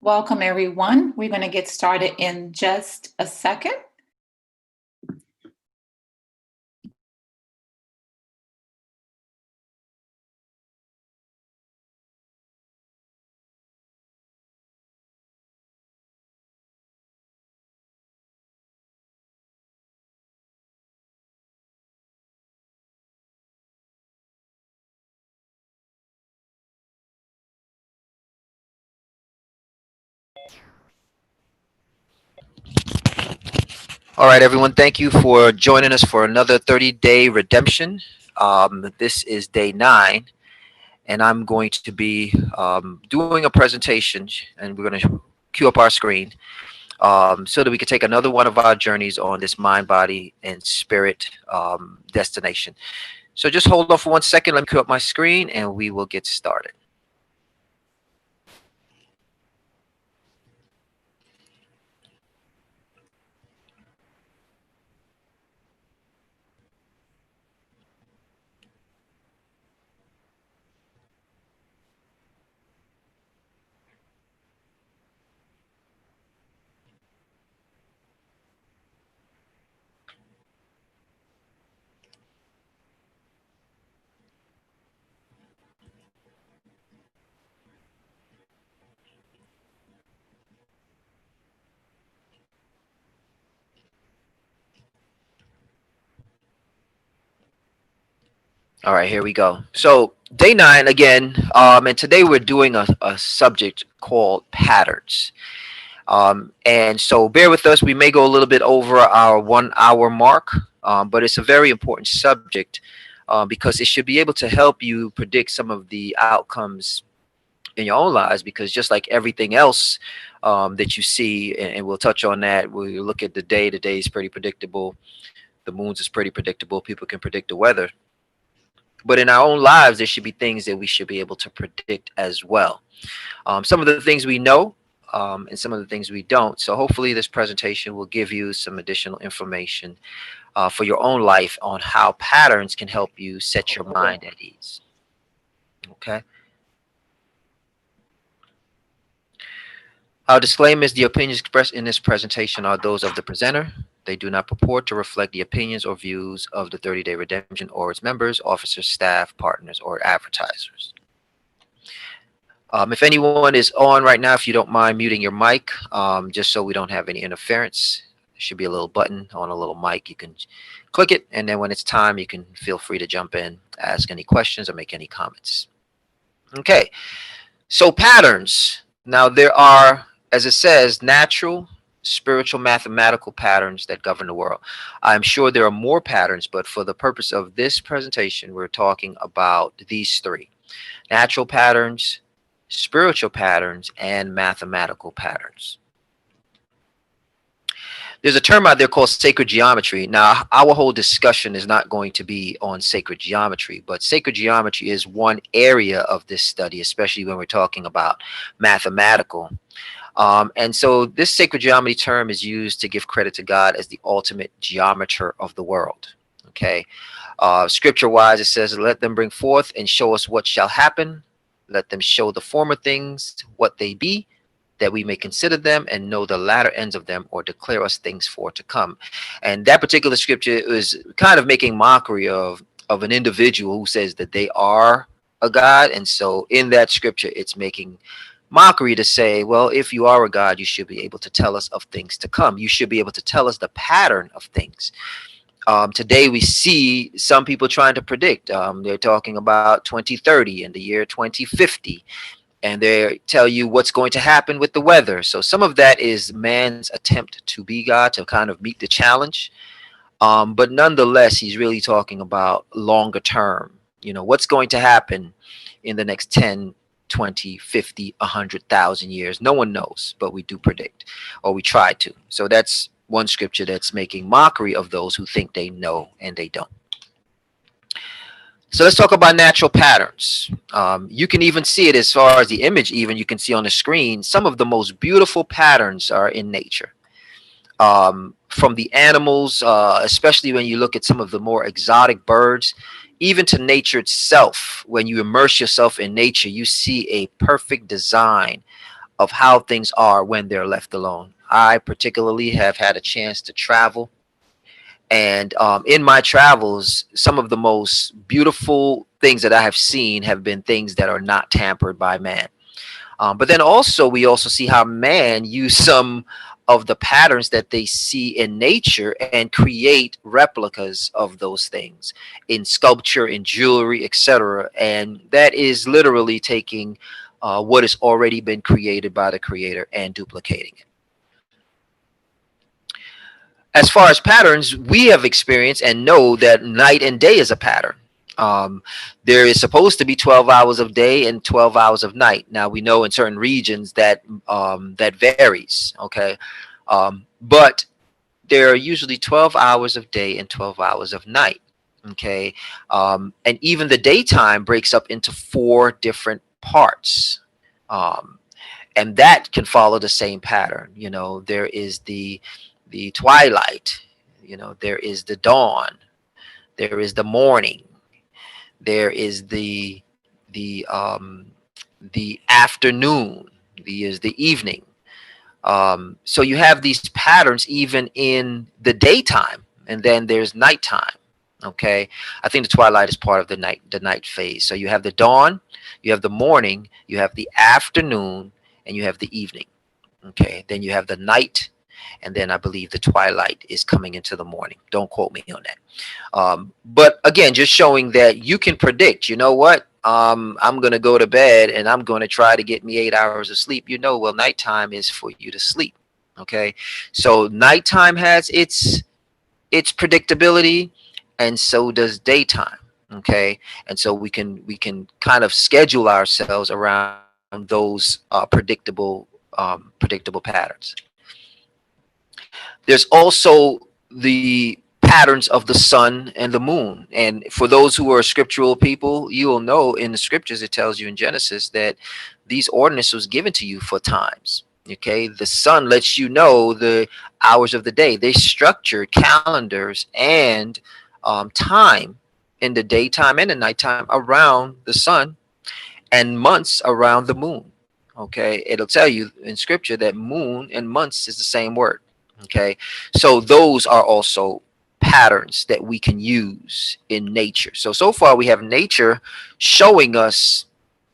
Welcome, everyone. We're going to get started in just a second. All right, everyone. Thank you for joining us for another 30-day redemption. This is day 9, and I'm going to be doing a presentation, and we're going to cue up our screen so that we can take another one of our journeys on this mind, body, and spirit destination. So just hold on for 1 second. Let me cue up my screen, and we will get started. All right, here we go. So day 9 again, and today we're doing a subject called patterns. And so bear with us. We may go a little bit over our 1 hour mark, but it's a very important subject because it should be able to help you predict some of the outcomes in your own lives. Because just like everything else that you see, and we'll touch on that, we look at the day is pretty predictable. The moons is pretty predictable. People can predict the weather. But in our own lives, there should be things that we should be able to predict as well. Some of the things we know, and some of the things we don't. So hopefully this presentation will give you some additional information for your own life on how patterns can help you set your mind at ease. Okay. Our disclaimer is the opinions expressed in this presentation are those of the presenter. They do not purport to reflect the opinions or views of the 30-day redemption or its members, officers, staff, partners, or advertisers. If anyone is on right now, if you don't mind muting your mic, just so we don't have any interference, there should be a little button on a little mic. You can click it, and then when it's time, you can feel free to jump in, ask any questions, or make any comments. Okay, so patterns. Now, there are, as it says, natural, spiritual, mathematical patterns that govern the world. I'm sure there are more patterns, but for the purpose of this presentation, we're talking about these three: natural patterns, spiritual patterns, and mathematical patterns. There's a term out there called sacred geometry. Now, our whole discussion is not going to be on sacred geometry, but sacred geometry is one area of this study, especially when we're talking about mathematical. And so this sacred geometry term is used to give credit to God as the ultimate geometer of the world. Okay. Scripture wise, it says, "Let them bring forth and show us what shall happen. Let them show the former things what they be, that we may consider them and know the latter ends of them, or declare us things for to come." And that particular scripture is kind of making mockery of an individual who says that they are a God. And so in that scripture, it's making mockery to say, well, if you are a God, you should be able to tell us of things to come. You should be able to tell us the pattern of things. Today we see some people trying to predict. They're talking about 2030 and the year 2050, and they tell you what's going to happen with the weather. So some of that is man's attempt to be God, to kind of meet the challenge. But nonetheless, he's really talking about longer term. You know, what's going to happen in the next 10, 20, 50, 100,000 years. No one knows, but we do predict, or we try to. So that's one scripture that's making mockery of those who think they know and they don't. So let's talk about natural patterns. You can even see it as far as the image, even you can see on the screen. Some of the most beautiful patterns are in nature. From the animals, especially when you look at some of the more exotic birds, even to nature itself. When you immerse yourself in nature, you see a perfect design of how things are when they're left alone. I particularly have had a chance to travel, and in my travels, some of the most beautiful things that I have seen have been things that are not tampered by man. But then also, we also see how man use some of the patterns that they see in nature and create replicas of those things in sculpture, in jewelry, etc. And that is literally taking what has already been created by the creator and duplicating it. As far as patterns, we have experienced and know that night and day is a pattern. Um, there is supposed to be 12 hours of day and 12 hours of night. Now we know in certain regions that that varies. Okay, but there are usually 12 hours of day and 12 hours of night. Okay, and even the daytime breaks up into 4 different parts. Um, and that can follow the same pattern. You know, there is the twilight, you know, there is the dawn, there is the morning, there is the afternoon, the evening. So you have these patterns even in the daytime, and then there's nighttime. Okay, I think the twilight is part of the night phase. So you have the dawn, you have the morning, you have the afternoon, and you have the evening. Okay, then you have the night, and then I believe the twilight is coming into the morning. Don't quote me on that. But again, just showing that you can predict. You know what? I'm gonna go to bed and I'm going to try to get me 8 hours of sleep. You know, well, nighttime is for you to sleep. Okay, so nighttime has its predictability, and so does daytime. Okay, and so we can kind of schedule ourselves around those predictable patterns. There's also the patterns of the sun and the moon. And for those who are scriptural people, you will know in the scriptures, it tells you in Genesis that these ordinances was given to you for times. Okay, the sun lets you know the hours of the day. They structure calendars and time in the daytime and the nighttime around the sun, and months around the moon. Okay, it'll tell you in scripture that moon and months is the same word. Okay, so those are also patterns that we can use in nature. So far we have nature showing us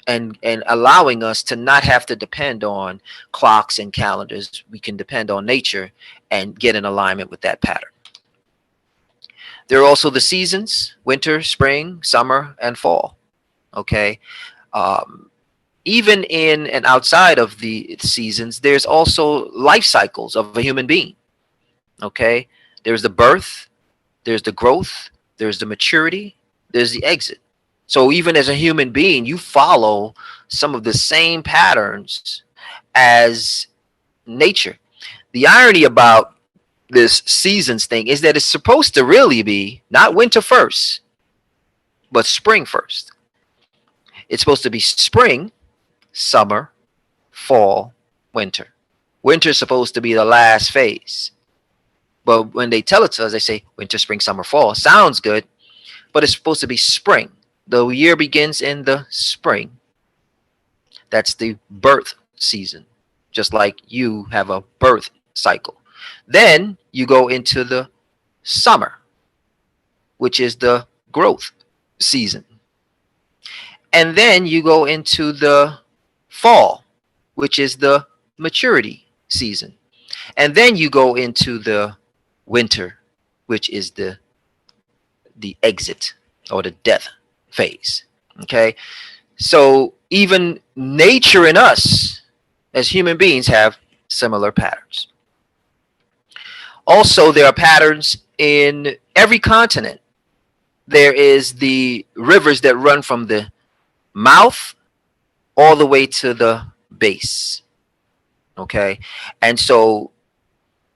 and allowing us to not have to depend on clocks and calendars. We can depend on nature and get in alignment with that pattern. There are also the seasons: winter, spring, summer, and fall. Okay, even in and outside of the seasons, there's also life cycles of a human being. Okay, there's the birth, there's the growth, there's the maturity, there's the exit. So even as a human being, you follow some of the same patterns as nature. The irony about this seasons thing is that it's supposed to really be not winter first, but spring first. It's supposed to be spring, summer, fall, winter. Winter is supposed to be the last phase. But when they tell it to us, they say winter, spring, summer, fall. Sounds good, but it's supposed to be spring. The year begins in the spring. That's the birth season, just like you have a birth cycle. Then you go into the summer, which is the growth season. And then you go into the fall, which is the maturity season. And then you go into the winter, which is the exit or the death phase. Okay, so even nature and us as human beings have similar patterns. Also, there are patterns in every continent. There is the rivers that run from the mouth all the way to the base. Okay, and so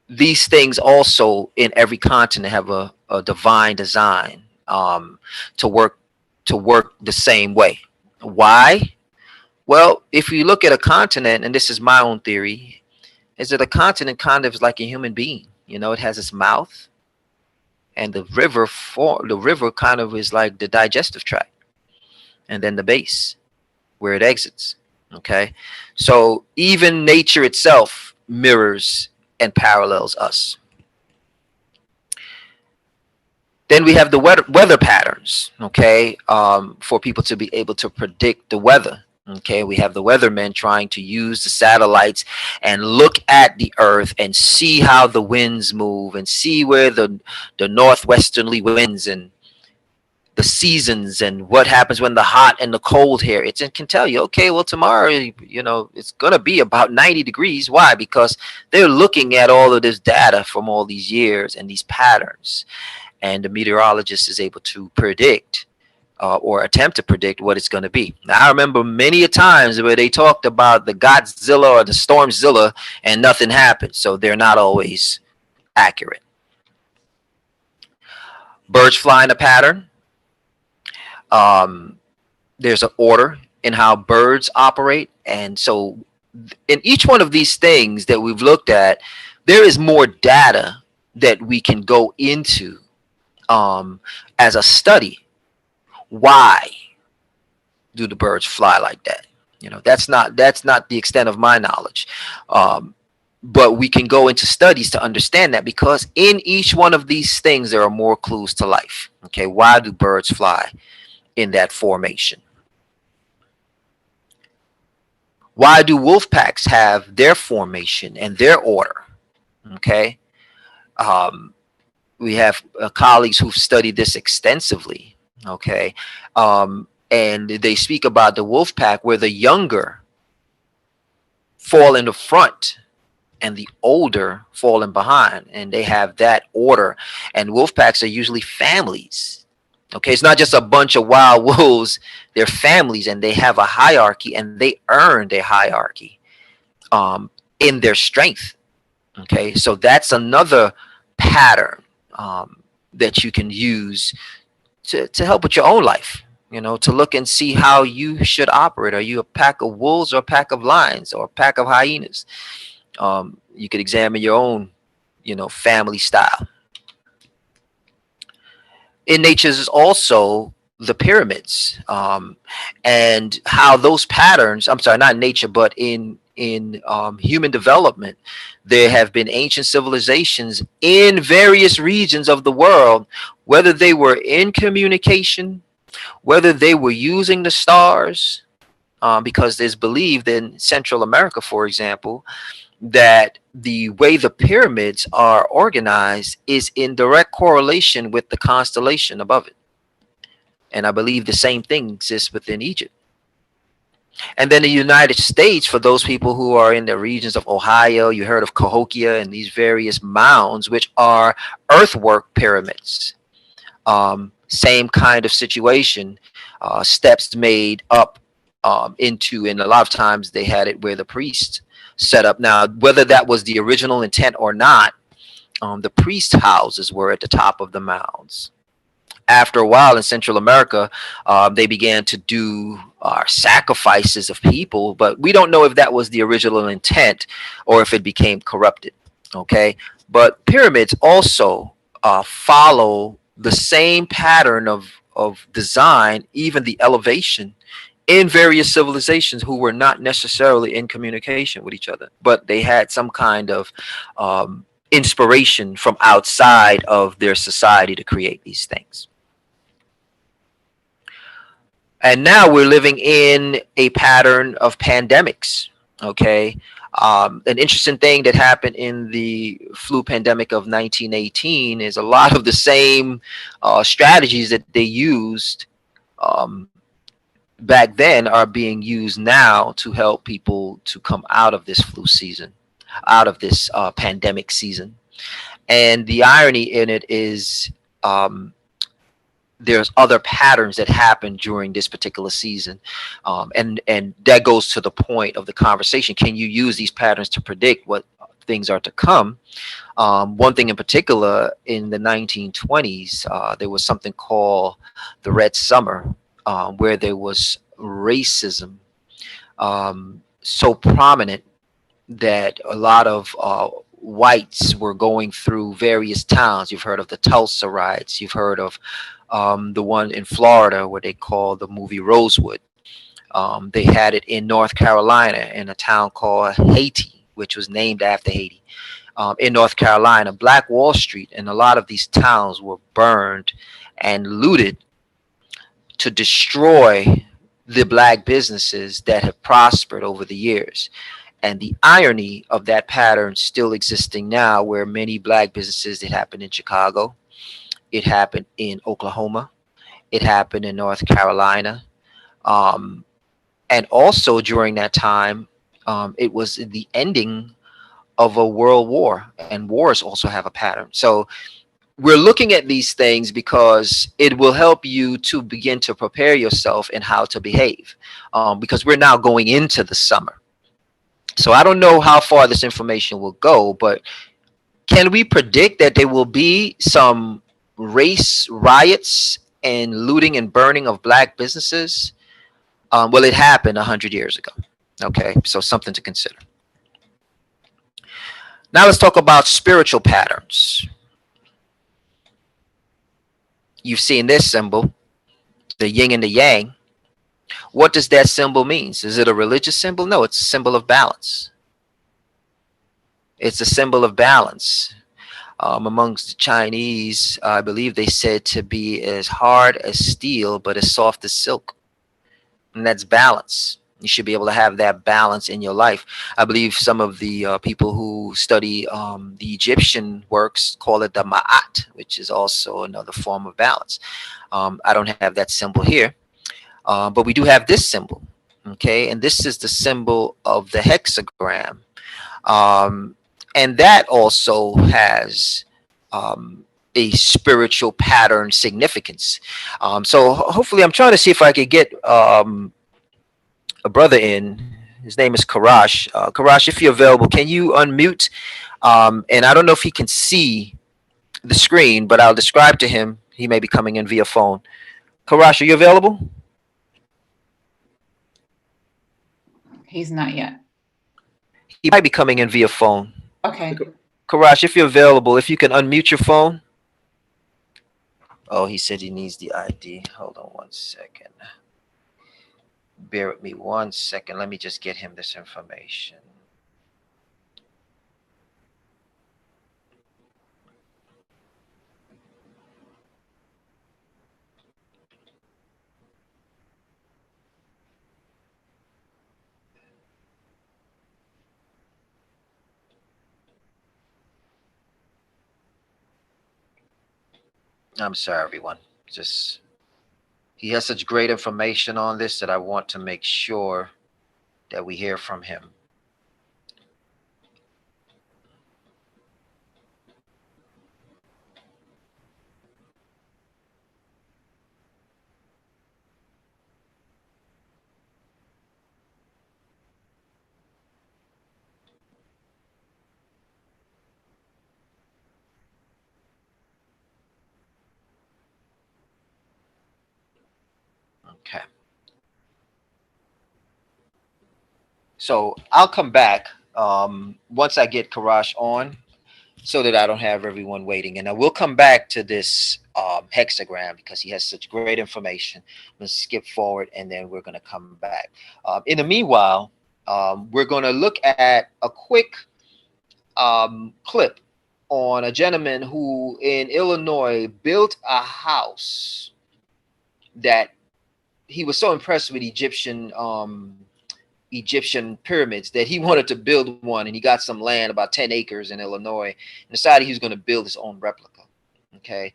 these things also in every continent have a divine design to work the same way. Why? Well, if you look at a continent, and this is my own theory, is that a continent kind of is like a human being. You know, it has its mouth, and the river kind of is like the digestive tract, and then the base where it exits. Okay, so even nature itself mirrors and parallels us. Then we have the weather patterns, okay, for people to be able to predict the weather. Okay, we have the weathermen trying to use the satellites and look at the earth and see how the winds move and see where the northwesterly winds and the seasons and what happens when the hot and the cold here. It can tell you, okay, well, tomorrow, it's going to be about 90 degrees. Why? Because they're looking at all of this data from all these years and these patterns, and the meteorologist is able to predict or attempt to predict what it's going to be. Now, I remember many a times where they talked about the Godzilla or the Stormzilla and nothing happened. So they're not always accurate. Birds fly in a pattern. There's an order in how birds operate. And so in each one of these things that we've looked at, there is more data that we can go into as a study. Why do the birds fly like that? That's not the extent of my knowledge. But we can go into studies to understand that, because in each one of these things, there are more clues to life. Okay, why do birds fly in that formation? Why do wolf packs have their formation and their order? Okay, we have colleagues who've studied this extensively. Okay, and they speak about the wolf pack where the younger fall in the front and the older falling behind, and they have that order. And wolf packs are usually families. Okay, it's not just a bunch of wild wolves, they're families, and they have a hierarchy, and they earn their hierarchy in their strength. Okay, so that's another pattern that you can use to help with your own life, to look and see how you should operate. Are you a pack of wolves or a pack of lions or a pack of hyenas? You could examine your own, family style. In nature is also the pyramids, and how those patterns, I'm sorry, not in nature, but in human development, there have been ancient civilizations in various regions of the world, whether they were in communication, whether they were using the stars, because there's believed in Central America, for example, that the way the pyramids are organized is in direct correlation with the constellation above it. And I believe the same thing exists within Egypt. And then the United States, for those people who are in the regions of Ohio, you heard of Cahokia and these various mounds, which are earthwork pyramids. Same kind of situation, steps made up into, and a lot of times they had it where the priests set up. Now, whether that was the original intent or not, the priest houses were at the top of the mounds. After a while in Central America, they began to do sacrifices of people, but we don't know if that was the original intent or if it became corrupted. Okay, but pyramids also follow the same pattern of design, even the elevation, in various civilizations who were not necessarily in communication with each other, but they had some kind of inspiration from outside of their society to create these things. And now we're living in a pattern of pandemics. Okay, an interesting thing that happened in the flu pandemic of 1918 is a lot of the same strategies that they used back then are being used now to help people to come out of this flu season, out of this pandemic season. And the irony in it is there's other patterns that happen during this particular season. And that goes to the point of the conversation. Can you use these patterns to predict what things are to come? One thing in particular, in the 1920s, there was something called the Red Summer, where there was racism so prominent that a lot of whites were going through various towns. You've heard of the Tulsa riots. You've heard of the one in Florida where they call the movie Rosewood. They had it in North Carolina in a town called Haiti, which was named after Haiti. In North Carolina, Black Wall Street and a lot of these towns were burned and looted to destroy the black businesses that have prospered over the years. And the irony of that pattern still existing now, where many black businesses, it happened in Chicago, it happened in Oklahoma, it happened in North Carolina. Um, and also during that time, it was the ending of a world war, and wars also have a pattern. So we're looking at these things because it will help you to begin to prepare yourself in how to behave, because we're now going into the summer. So I don't know how far this information will go, but can we predict that there will be some race riots and looting and burning of black businesses? Well, it happened 100 years ago. Okay, so something to consider. Now let's talk about spiritual patterns. You've seen this symbol, the yin and the yang. What does that symbol mean? Is it a religious symbol? No, it's a symbol of balance. It's a symbol of balance. Amongst the Chinese, I believe they said to be as hard as steel, but as soft as silk. And that's balance. You should be able to have that balance in your life. I believe some of the people who study the Egyptian works call it the Ma'at, which is also another form of balance. I don't have that symbol here, but we do have this symbol. Okay, and this is the symbol of the hexagram. And that also has a spiritual pattern significance. So hopefully, I'm trying to see if I could get a brother in. His name is Karash. Karash, if you're available, can you unmute? And I don't know if he can see the screen, but I'll describe to him. He may be coming in via phone. Karash, are you available? He's not yet. He might be coming in via phone. Okay. Karash, if you're available, if you can unmute your phone. Oh, he said he needs the ID. Hold on one second. Bear with me 1 second. Let me just get him this information. I'm sorry, everyone. Just he has such great information on this that I want to make sure that we hear from him. Okay. So I'll come back once I get Karash on, so that I don't have everyone waiting. And I will come back to this hexagram because he has such great information. Let's skip forward and then we're going to come back. In the meanwhile, we're going to look at a quick clip on a gentleman who in Illinois built a house that he was so impressed with Egyptian pyramids that he wanted to build one, and he got some land, about 10 acres in Illinois, and decided he was going to build his own replica. Okay.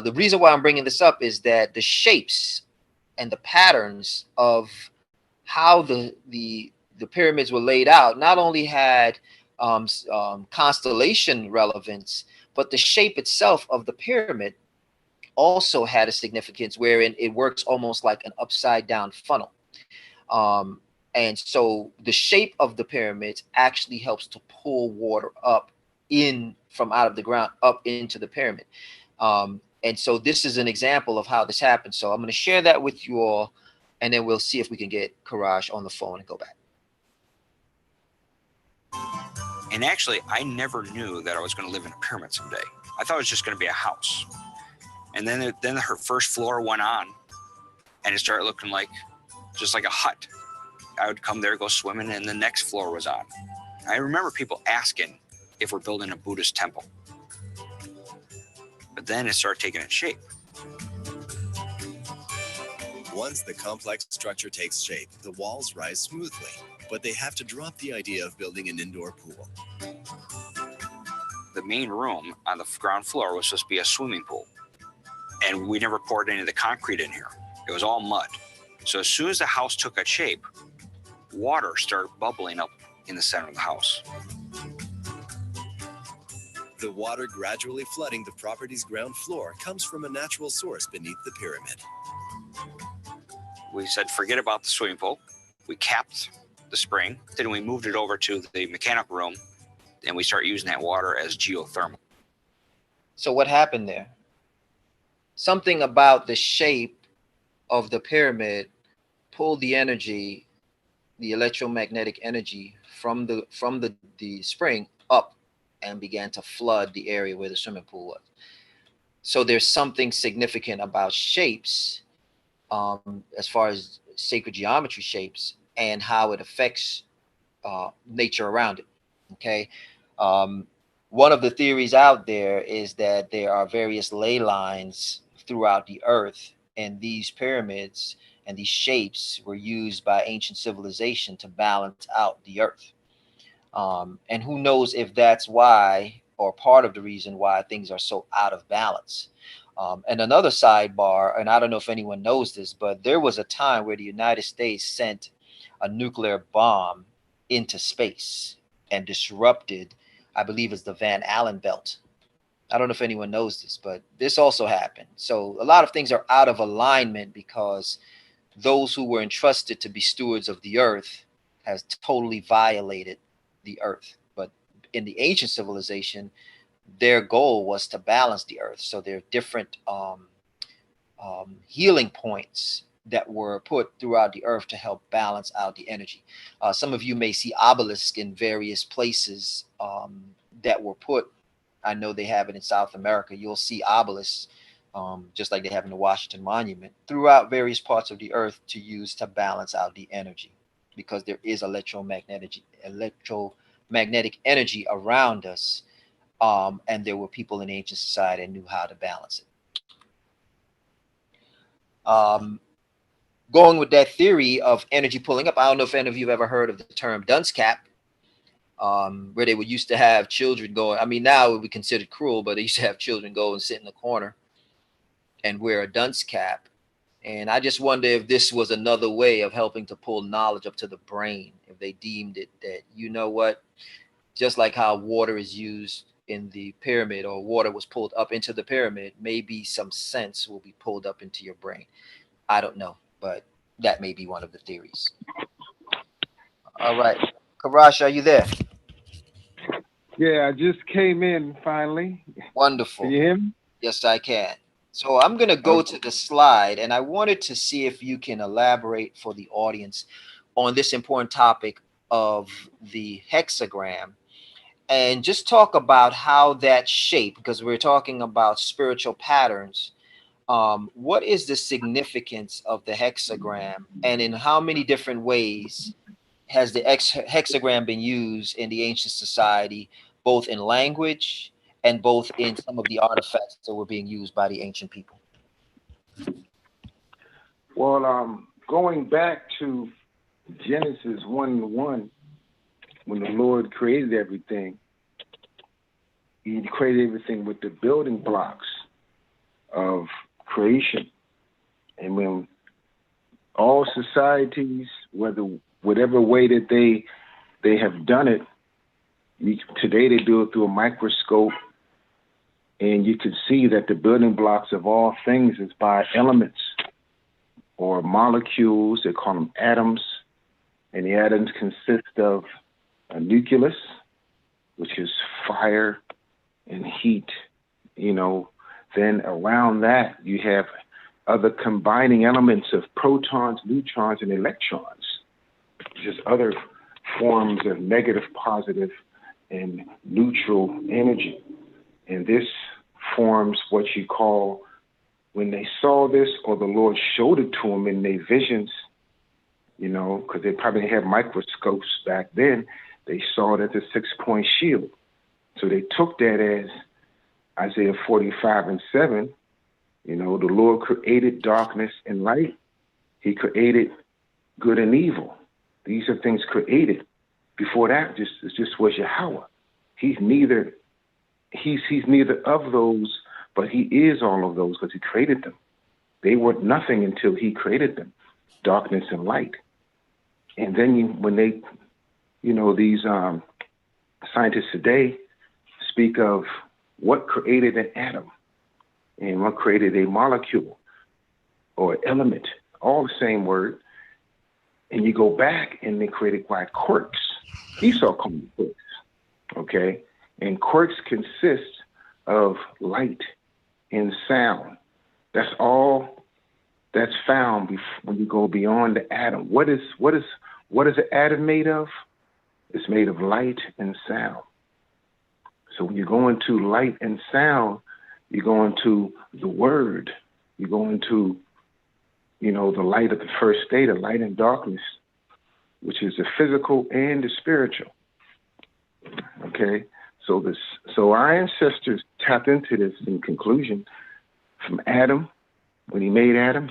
The reason why I'm bringing this up is that the shapes and the patterns of how the pyramids were laid out not only had constellation relevance, but the shape itself of the pyramid also had a significance wherein it works almost like an upside down funnel. And so the shape of the pyramids actually helps to pull water up in from out of the ground up into the pyramid. And so this is an example of how this happens. So I'm going to share that with you all, and then we'll see if we can get Karash on the phone and go back. And actually, I never knew that I was going to live in a pyramid someday. I thought it was just going to be a house. And then her first floor went on, and it started looking like just like a hut. I would come there, go swimming, and the next floor was on. I remember people asking if we're building a Buddhist temple. But then it started taking its shape. Once the complex structure takes shape, the walls rise smoothly, but they have to drop the idea of building an indoor pool. The main room on the ground floor was supposed to be a swimming pool. And we never poured any of the concrete in here. It was all mud. So as soon as the house took a shape, water started bubbling up in the center of the house. The water gradually flooding the property's ground floor comes from a natural source beneath the pyramid. We said, forget about the swimming pool. We capped the spring. Then we moved it over to the mechanical room, and we started using that water as geothermal. So what happened there? Something about the shape of the pyramid pulled the energy, the electromagnetic energy from the spring up and began to flood the area where the swimming pool was. So there's something significant about shapes, as far as sacred geometry shapes and how it affects nature around it. Okay. One of the theories out there is that there are various ley lines throughout the earth, and these pyramids and these shapes were used by ancient civilization to balance out the earth. And who knows if that's why, or part of the reason why, things are so out of balance. And another sidebar, and I don't know if anyone knows this, but there was a time where the United States sent a nuclear bomb into space and disrupted, I believe it's the Van Allen belt. I don't know if anyone knows this, but this also happened. So a lot of things are out of alignment because those who were entrusted to be stewards of the earth has totally violated the earth. But in the ancient civilization, their goal was to balance the earth. So there are different healing points that were put throughout the earth to help balance out the energy. Some of you may see obelisks in various places that were put. I know they have it in South America. You'll see obelisks, just like they have in the Washington Monument, throughout various parts of the earth to use to balance out the energy, because there is electromagnetic energy around us. And there were people in ancient society that knew how to balance it. Going with that theory of energy pulling up, I don't know if any of you have ever heard of the term dunce cap, where they would used to have children go. I mean, now it would be considered cruel, but they used to have children go and sit in the corner and wear a dunce cap. And I just wonder if this was another way of helping to pull knowledge up to the brain, if they deemed it that, you know what, just like how water is used in the pyramid, or water was pulled up into the pyramid, maybe some sense will be pulled up into your brain. I don't know, but that may be one of the theories. All right. Karash, are you there? Yeah, I just came in finally. Wonderful. Can you hear me? Yes, I can. So I'm going to go to the slide, and I wanted to see if you can elaborate for the audience on this important topic of the hexagram, and just talk about how that shape, because we're talking about spiritual patterns. What is the significance of the hexagram, and in how many different ways has the hexagram been used in the ancient society, both in language and both in some of the artifacts that were being used by the ancient people? Well, going back to Genesis 1:1, when the Lord created everything, He created everything with the building blocks of creation. And when all societies, whatever way that they have done it, today they do it through a microscope, and you can see that the building blocks of all things is by elements or molecules. They call them atoms, and the atoms consist of a nucleus, which is fire and heat. Then around that you have other combining elements of protons, neutrons, and electrons, just other forms of negative, positive, and neutral energy. And this forms what you call, when they saw this, or the Lord showed it to them in their visions, you know, because they probably didn't have microscopes back then. They saw it as a 6-point shield. So they took that as Isaiah 45:7. You know, the Lord created darkness and light. He created good and evil. These are things created. Before that, it just was Yahweh. He's neither of those, but he is all of those because he created them. They were nothing until he created them, darkness and light. And then when they, you know, these scientists today speak of what created an atom and what created a molecule or element, all the same word. And you go back and they created quarks. Esau called them quarks, okay? And quarks consist of light and sound. That's all that's found when you go beyond the atom. What is an atom made of? It's made of light and sound. So when you go into light and sound, you go into the word. You go into, you know, the light of the first state of light and darkness, which is the physical and the spiritual. Okay, so our ancestors tapped into this in conclusion from Adam. When he made Adam,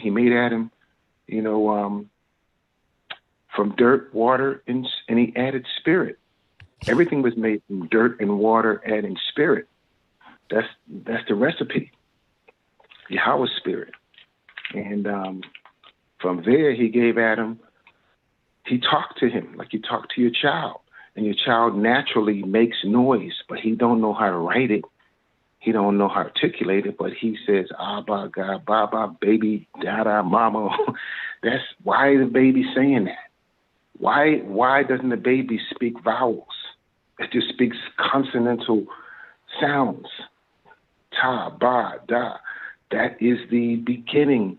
you know, from dirt, water, and he added spirit. Everything was made from dirt and water, adding spirit. That's the recipe. Yahweh's spirit. And from there, he gave Adam, he talked to him like you talk to your child. And your child naturally makes noise, but he don't know how to write it. He don't know how to articulate it, but he says, Abba, God, Baba, baby, Dada, Mama. That's why the baby's saying that. Why doesn't the baby speak vowels? It just speaks consonantal sounds. Ta, ba, da. That is the beginning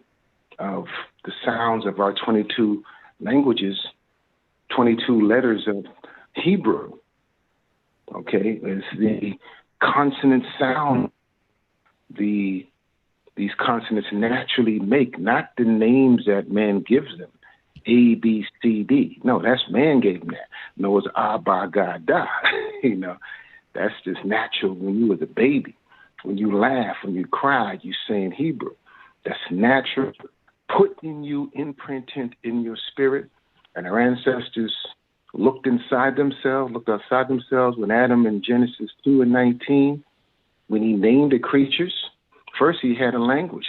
of the sounds of our 22 languages, 22 letters of Hebrew. Okay, it's the consonant sound these consonants naturally make, not the names that man gives them. A, B, C, D. No, that's man gave them that. No, it's Abba, God, Da. You know, that's just natural when you was a baby. When you laugh, when you cry, you say in Hebrew. That's natural, put in you, imprinted in your spirit. And our ancestors looked outside themselves when Adam in Genesis 2:19, when he named the creatures, first he had a language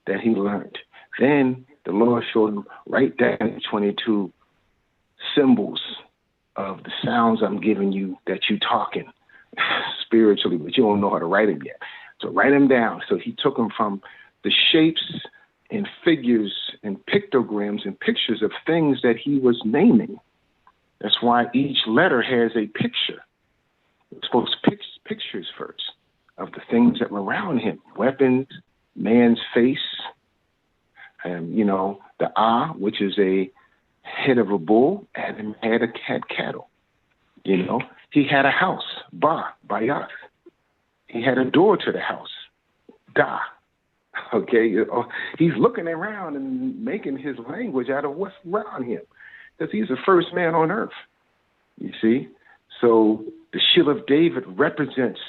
that he learned. Then the Lord showed him, write down 22 symbols of the sounds I'm giving you that you talking spiritually, but you don't know how to write them yet. So write them down. So he took them from the shapes and figures and pictograms and pictures of things that he was naming. That's why each letter has a picture. It's supposed to pictures first of the things that were around him. Weapons, man's face, and, you know, the which is a head of a bull. Adam had cattle. You know, he had a house, Bayat. He had a door to the house, Da. Okay, he's looking around and making his language out of what's around him, because he's the first man on earth. You see, so the shield of David represents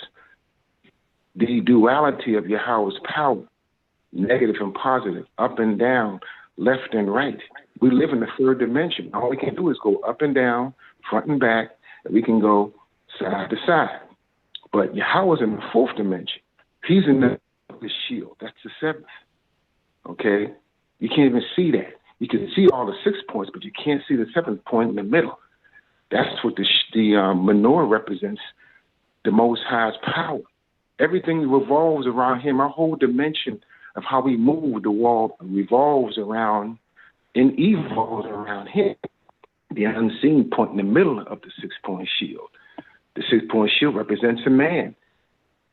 the duality of Yahweh's power, negative and positive, up and down, left and right. We live in the third dimension. All we can do is go up and down, front and back, and we can go side to side. But Yahweh's in the fourth dimension. He's in the shield. That's the seventh. Okay? You can't even see that. You can see all the 6 points, but you can't see the seventh point in the middle. That's what the menorah represents, the Most High's power. Everything revolves around him. Our whole dimension of how we move the world revolves around and evolves around him. The unseen point in the middle of the 6-point shield. The 6-point shield represents a man.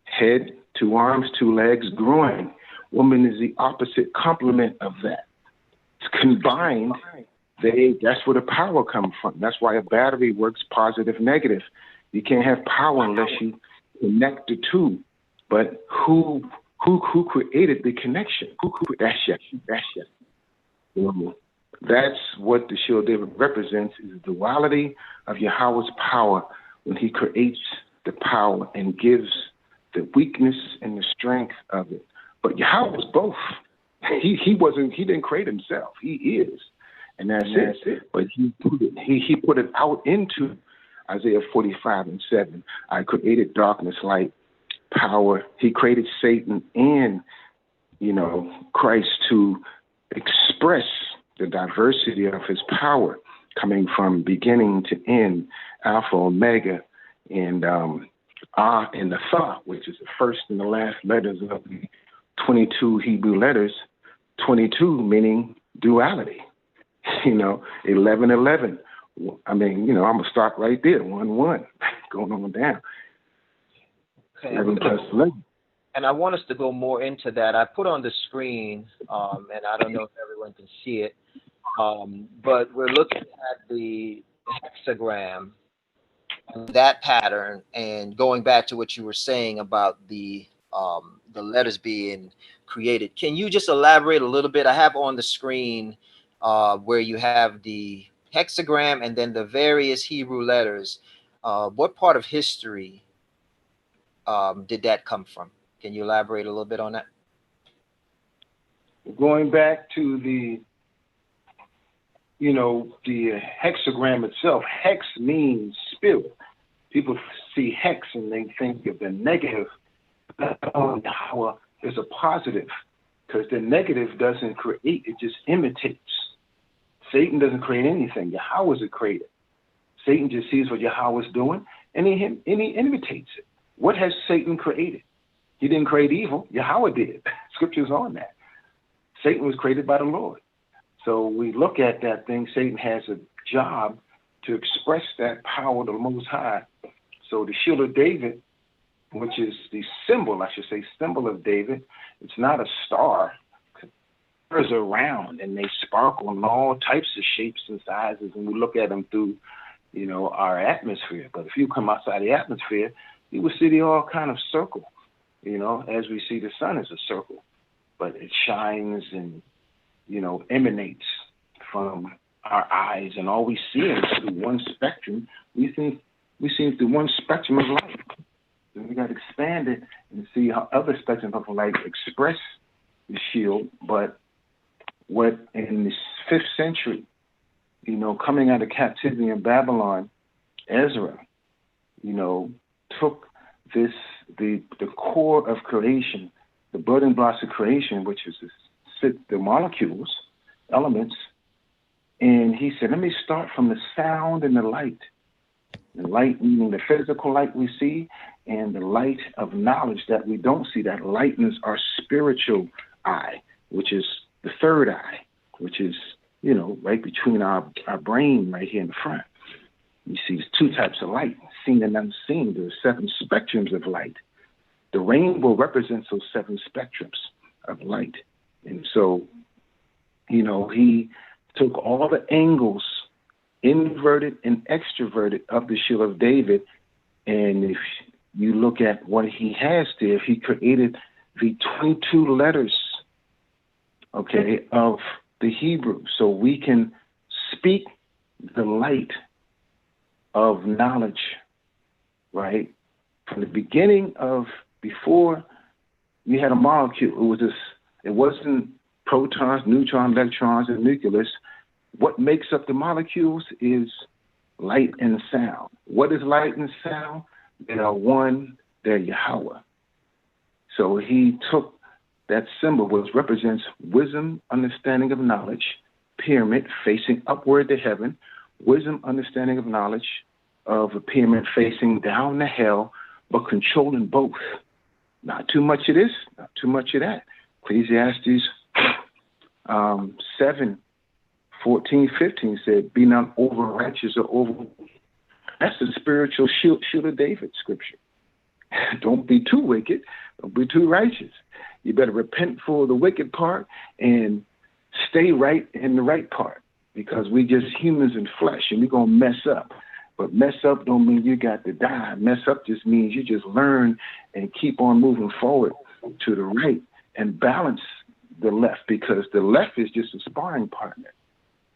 Head, 2 arms, 2 legs, groin. Woman is the opposite complement of that. It's combined. That's where the power comes from. That's why a battery works positive, negative. You can't have power unless you connect the two. But who created the connection? That's Yah. That's what the shield of David represents, is the duality of Yahweh's power when he creates the power and gives the weakness and the strength of it. But Yahweh was both. He didn't create himself. He is. And that's it. But he put it out into Isaiah 45:7. I created darkness, light, power. He created Satan and, Christ to express the diversity of his power coming from beginning to end, Alpha, Omega, and Ah and the Tha, which is the first and the last letters of the 22 Hebrew letters, 22 meaning duality, 11:11. I mean, I'm going to start right there, 1:1, going on down. Okay. 11 plus 11. And I want us to go more into that. I put on the screen, and I don't know if everyone can see it, but we're looking at the hexagram, that pattern, and going back to what you were saying about the letters being created. Can you just elaborate a little bit? I have on the screen where you have the hexagram and then the various Hebrew letters. What part of history did that come from? Can you elaborate a little bit on that? Going back to the hexagram itself, hex means spirit. People see hex and they think of the negative. Yahweh is a positive, because the negative doesn't create, it just imitates. Satan doesn't create anything. Yahweh is a creator. Satan just sees what Yahweh is doing and he imitates it. What has Satan created? He didn't create evil. Yahweh did. Scripture's on that. Satan was created by the Lord. So we look at that thing. Satan has a job to express that power of the Most High. So the shield of David, which is the symbol, symbol of David, it's not a star. Stars are round and they sparkle in all types of shapes and sizes, and we look at them through, our atmosphere. But if you come outside the atmosphere, you will see they all kind of circle, as we see the sun is a circle. But it shines and, emanates from our eyes, and all we see is through one spectrum. We see through one spectrum of light. So we got to expand it and see how other spectrums of light express the shield. But what in the 5th century, coming out of captivity in Babylon, Ezra, took the core of creation, the building blocks of creation, which is the molecules, elements, and he said, let me start from the sound and the light. The light meaning the physical light we see, and the light of knowledge that we don't see, that lightens our spiritual eye, which is the third eye, which is, right between our brain right here in the front. You see there's 2 types of light, seen and unseen. There's 7 spectrums of light. The rainbow represents those 7 spectrums of light. And so, he took all the angles, inverted and extroverted, of the shield of David. And if you look at what he has there, he created the 22 letters, of the Hebrew. So we can speak the light of knowledge, right? From the beginning of, before you had a molecule, it wasn't protons, neutrons, electrons, and nucleus. What makes up the molecules is light and sound. What is light and sound? They are one, they're Yahweh. So he took that symbol, which represents wisdom, understanding of knowledge, pyramid facing upward to heaven, wisdom, understanding of knowledge, of a pyramid facing down to hell, but controlling both. Not too much of this, not too much of that. Ecclesiastes 7:14-15 said, be not over righteous or over. That's the spiritual shield of David scripture. Don't be too wicked. Don't be too righteous. You better repent for the wicked part and stay right in the right part, because we just humans in flesh and we're going to mess up. But mess up don't mean you got to die. Mess up just means you just learn and keep on moving forward to the right and balance the left, because the left is just a sparring partner.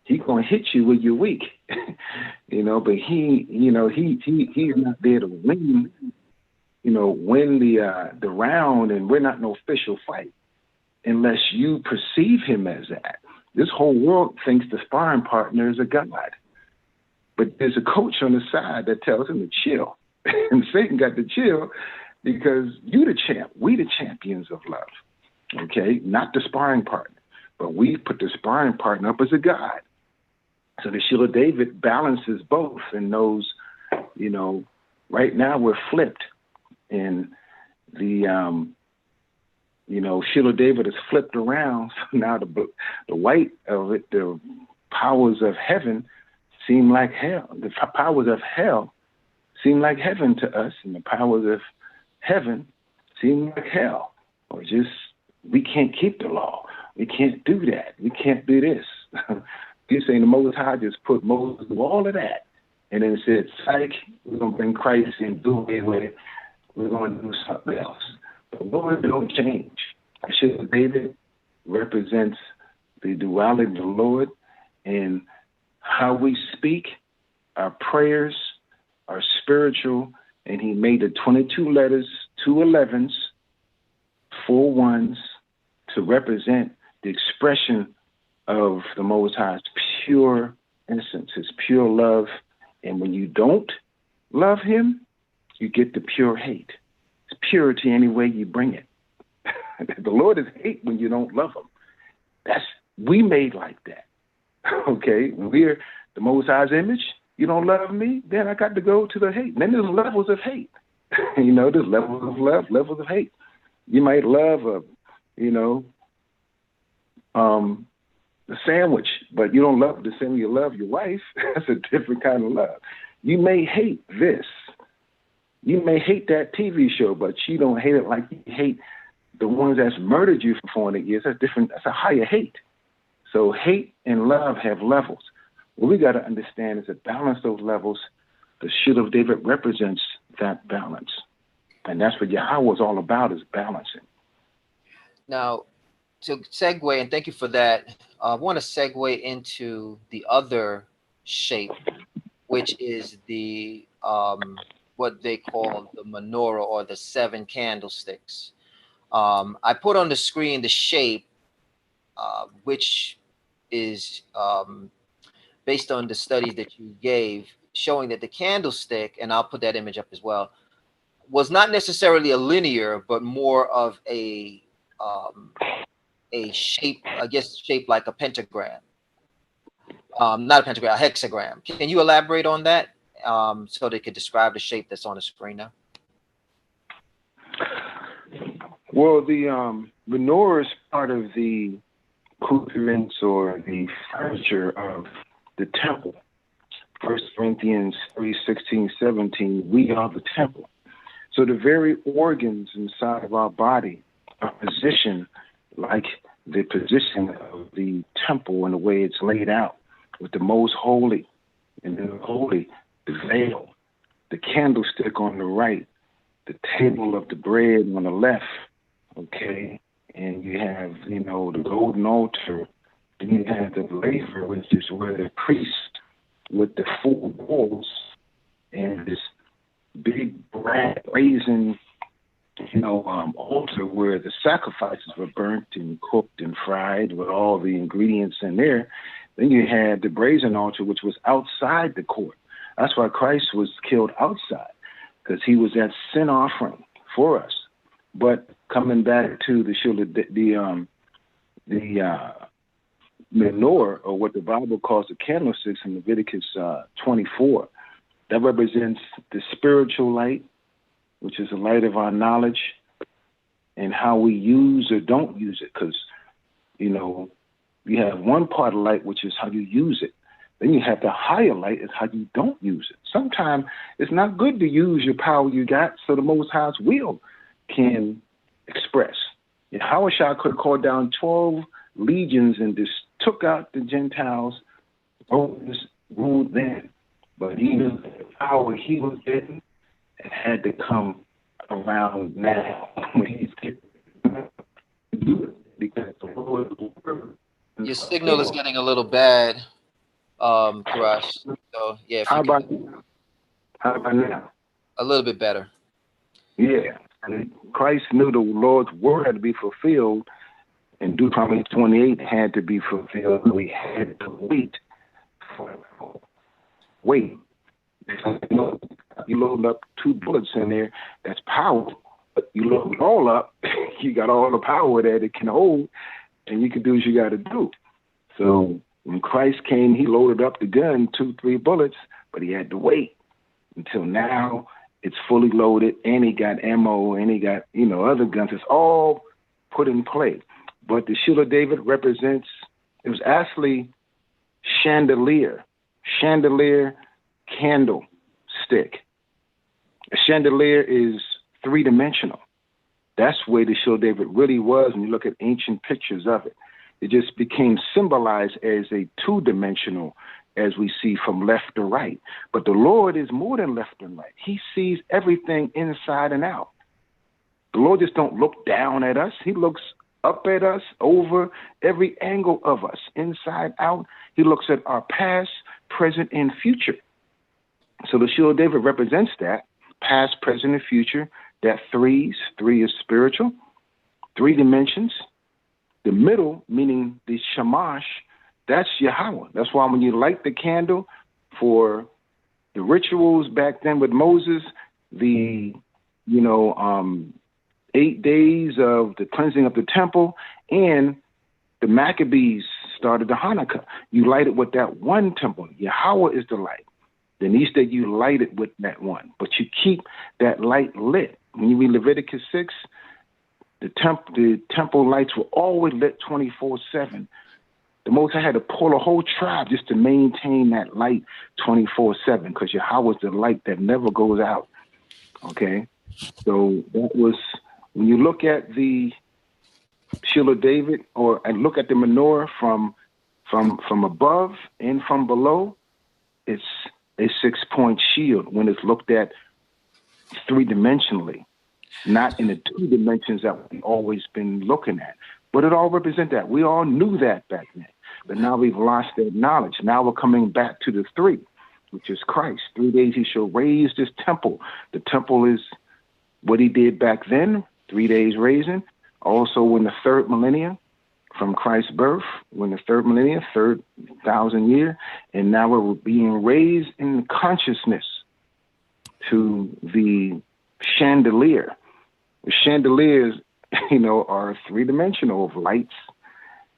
He's gonna hit you when you're weak. But he's not there to win. Win the round, and we're not no official fight unless you perceive him as that. This whole world thinks the sparring partner is a god, but there's a coach on the side that tells him to chill, and Satan got to chill because you the champ. We the champions of love. Okay, not the sparring partner, but we put the sparring partner up as a god. So the Shield of David balances both and knows, right now we're flipped, and the Shield of David is flipped around. So now the white of it, the powers of heaven seem like hell. The powers of hell seem like heaven to us, and the powers of heaven seem like hell. Or just, we can't keep the law. We can't do that. We can't do this. You're saying the Most High just put Moses through all of that, and then said, psych, we're going to bring Christ and do away with it. We're going to do something else. But Lord, don't change. The Shield of David represents the duality of the Lord, and how we speak, our prayers are spiritual, and he made the 22 letters, 2 11s, 4 1s to represent the expression of the Most High's pure innocence, his pure love. And when you don't love him, you get the pure hate. It's purity any way you bring it. The Lord is hate when you don't love him. We made like that. Okay, we're the Most High's image. You don't love me, then I got to go to the hate. And then there's levels of hate. There's levels of love, levels of hate. You might love the sandwich, but you don't love the same way you love your wife. That's a different kind of love. You may hate this. You may hate that TV show, but you don't hate it like you hate the ones that's murdered you for 400 years. That's different. That's a higher hate. So hate and love have levels. What we got to understand is to balance those levels. The Shield of David represents that balance. And that's what Yahweh is all about, is balancing. Now, to segue, and thank you for that, I want to segue into the other shape, which is the what they call the menorah, or the 7 candlesticks. I put on the screen the shape, which is based on the studies that you gave, showing that the candlestick, and I'll put that image up as well, was not necessarily a linear, but more of a shape, I guess, shaped like a pentagram. Not a pentagram, a hexagram. Can you elaborate on that so they could describe the shape that's on the screen now? Well, the menorah is part of the accoutrements or the furniture of the temple. 1 Corinthians 3:16-17, we are the temple. So the very organs inside of our body are positioned like the position of the temple and the way it's laid out, with the most holy, and then the holy, the veil, the candlestick on the right, the table of the bread on the left, okay? And you have, the golden altar, and you have the laver, which is where the priest with the 4 bowls and this big brazen, altar where the sacrifices were burnt and cooked and fried with all the ingredients in there. Then you had the brazen altar, which was outside the court. That's why Christ was killed outside, because he was that sin offering for us. But coming back to the shield, the menorah, or what the Bible calls the candlesticks in Leviticus 24, that represents the spiritual light, which is the light of our knowledge, and how we use or don't use it. Because, you have one part of light, which is how you use it. Then you have the higher light, is how you don't use it. Sometimes it's not good to use your power you got so the Most High's will can express. Yahweh Shah could have called down 12 legions and just took out the Gentiles, ruled them. But he knew the power he was getting, it had to come around now when he's getting to do it, because the Lord. Your signal is getting a little bad. Karash. So yeah, if How you about could, now? a little bit better. Yeah. And Christ knew the Lord's word had to be fulfilled, and Deuteronomy 28 had to be fulfilled. We had to wait. Wait. You load up 2 bullets in there, that's power. But you load it all up, you got all the power that it can hold, and you can do what you got to do. So when Christ came, he loaded up the gun, 2, 3 bullets, but he had to wait until now it's fully loaded, and he got ammo, and he got, other guns. It's all put in play. But the Shield of David represents, it was actually chandelier, candlestick. A chandelier is 3-dimensional. That's where the Shield of David really was when you look at ancient pictures of it. It just became symbolized as a 2-dimensional, as we see from left to right. But the Lord is more than left and right. He sees everything inside and out. The Lord just don't look down at us. He looks up at us, over every angle of us, inside out. He looks at our past, present, and future. So the Shield of David represents that, past, present, and future. That 3 is spiritual, 3 dimensions. The middle, meaning the shamash, that's Yahweh. That's why when you light the candle for the rituals back then with Moses, the 8 days of the cleansing of the temple, and the Maccabees started the Hanukkah. You light it with that one temple. Yahweh is the light. Then each day you light it with that one, but you keep that light lit. When you read Leviticus 6, the temple lights were always lit 24/7. The Most High had to pull a whole tribe just to maintain that light 24/7, because Yahweh is the light that never goes out. Okay, so that was, when you look at the Shield of David, and look at the menorah from above and from below, it's a 6-point shield when it's looked at 3-dimensionally, not in the 2 dimensions that we've always been looking at. But it all represents that. We all knew that back then. But now we've lost that knowledge. Now we're coming back to the 3, which is Christ. 3 days he shall raise this temple. The temple is what he did back then, 3 days raising. Also in the 3rd millennium, from Christ's birth, when the 3rd millennium, 3rd 1,000 year, and now we're being raised in consciousness to the chandelier. The chandeliers, are 3-dimensional of lights,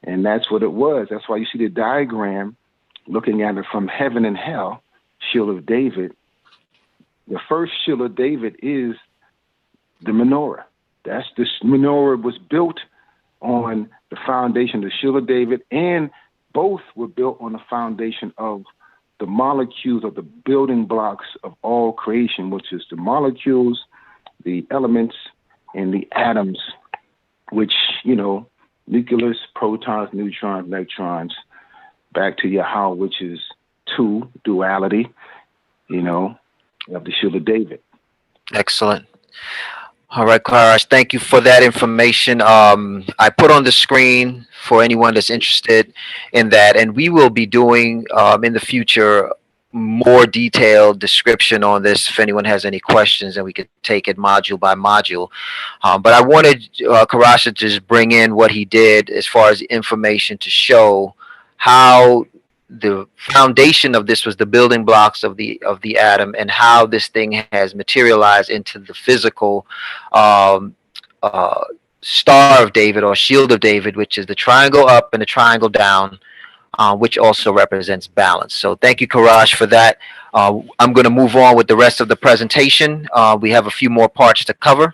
and that's what it was. That's why you see the diagram, looking at it from heaven and hell, Shield of David. The first Shield of David is the menorah. This menorah was built on the foundation of the Shield of David, and both were built on the foundation of the molecules of the building blocks of all creation, which is the molecules, the elements, and the atoms, which, nucleus, protons, neutrons, electrons, back to Yahweh, which is 2, duality, of the Shield of David. Excellent. All right, Karash, thank you for that information. I put on the screen for anyone that's interested in that, and we will be doing in the future more detailed description on this if anyone has any questions, and we could take it module by module. But I wanted Karash to just bring in what he did as far as information to show how the foundation of this was the building blocks of the atom, and how this thing has materialized into the physical Star of David, or Shield of David, which is the triangle up and the triangle down, which also represents balance. So thank you, Karash, for that. I'm going to move on with the rest of the presentation. We have a few more parts to cover,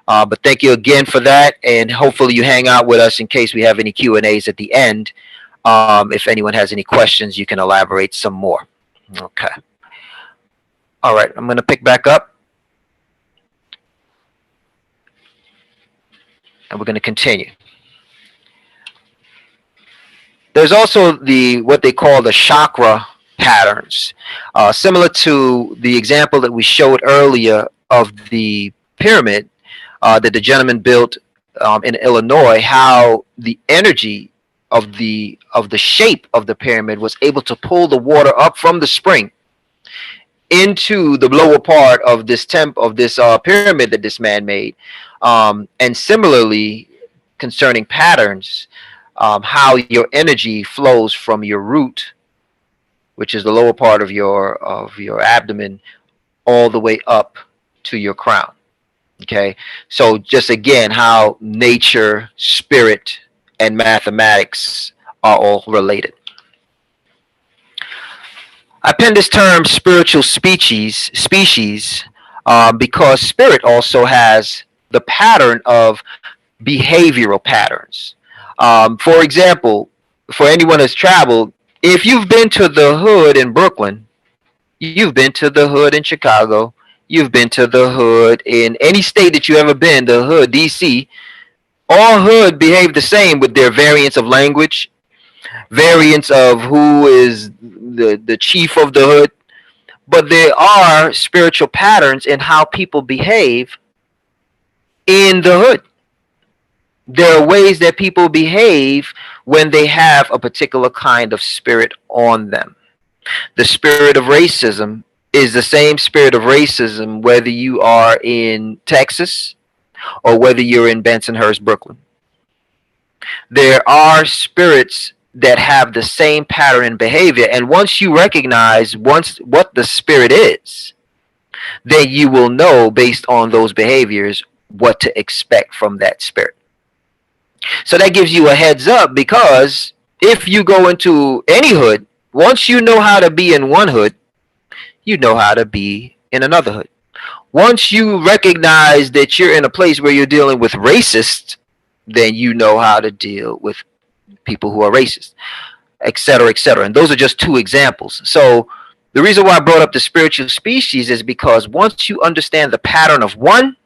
but thank you again for that, and hopefully you hang out with us in case we have any Q&As at the end. If anyone has any questions, you can elaborate some more. Okay. All right, I'm going to pick back up. And we're going to continue. There's also what they call the chakra patterns. Similar to the example that we showed earlier of the pyramid that the gentleman built in Illinois, how the energy of the shape of the pyramid was able to pull the water up from the spring into the lower part of this pyramid that this man made. And similarly, concerning patterns, how your energy flows from your root, which is the lower part of your abdomen, all the way up to your crown. Okay, so just again, how nature, spirit, and mathematics are all related. I penned this term spiritual species because spirit also has the pattern of behavioral patterns. For example, for anyone who's traveled, if you've been to the hood in Brooklyn, you've been to the hood in Chicago, you've been to the hood in any state that you ever been, the hood, DC, all hood behave the same with their variants of language, variants of who is the chief of the hood, but there are spiritual patterns in how people behave in the hood. There are ways that people behave when they have a particular kind of spirit on them. The spirit of racism is the same spirit of racism whether you are in Texas or whether you're in Bensonhurst, Brooklyn. There are spirits that have the same pattern in behavior, and once you recognize what the spirit is, then you will know based on those behaviors what to expect from that spirit. So that gives you a heads up, because if you go into any hood, once you know how to be in one hood, you know how to be in another hood. Once you recognize that you're in a place where you're dealing with racists, then you know how to deal with people who are racist, et cetera, et cetera. And those are just two examples. So the reason why I brought up the spiritual species is because once you understand the pattern of one,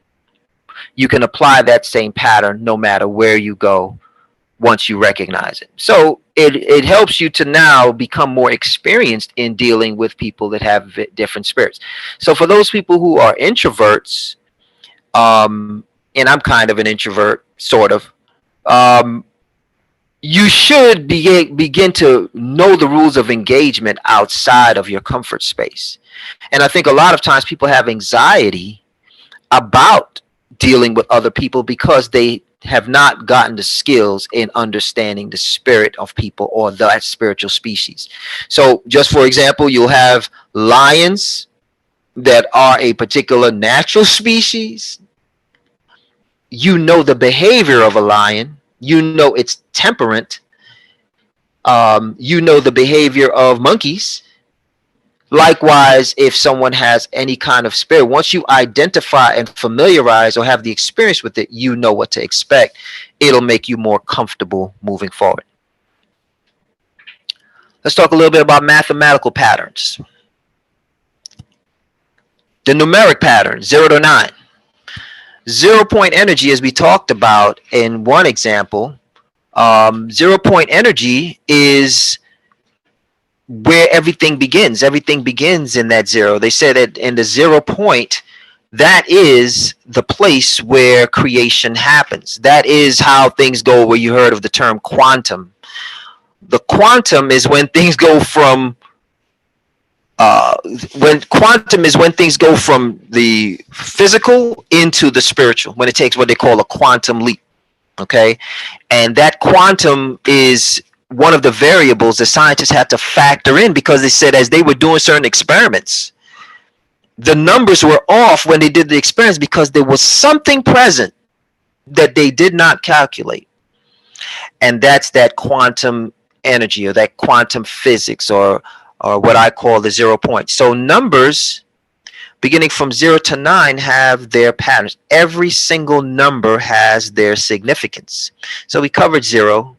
you can apply that same pattern no matter where you go once you recognize it. So it helps you to now become more experienced in dealing with people that have different spirits. So for those people who are introverts, and I'm kind of an introvert, sort of, you should begin to know the rules of engagement outside of your comfort space. And I think a lot of times people have anxiety about dealing with other people because they have not gotten the skills in understanding the spirit of people or that spiritual species. So just for example, you'll have lions that are a particular natural species. You know the behavior of a lion. You know its temperament. You know the behavior of monkeys. Likewise, if someone has any kind of spirit, once you identify and familiarize or have the experience with it, you know what to expect. It'll make you more comfortable moving forward. Let's talk a little bit about mathematical patterns. The numeric pattern, 0 to 9. 0 point energy, as we talked about in one example, 0 point energy is where everything begins. Everything begins in that zero. They said that in the 0 point, that is the place where creation happens. That is how things go, where you heard of the term quantum. The quantum is when things go from when things go from the physical into the spiritual, when it takes what they call a quantum leap. Okay, and that quantum is one of the variables that scientists had to factor in, because they said as they were doing certain experiments, the numbers were off when they did the experiments because there was something present that they did not calculate. And that's that quantum energy, or that quantum physics, or what I call the 0 point. So numbers beginning from 0 to 9 have their patterns. Every single number has their significance. So we covered 0.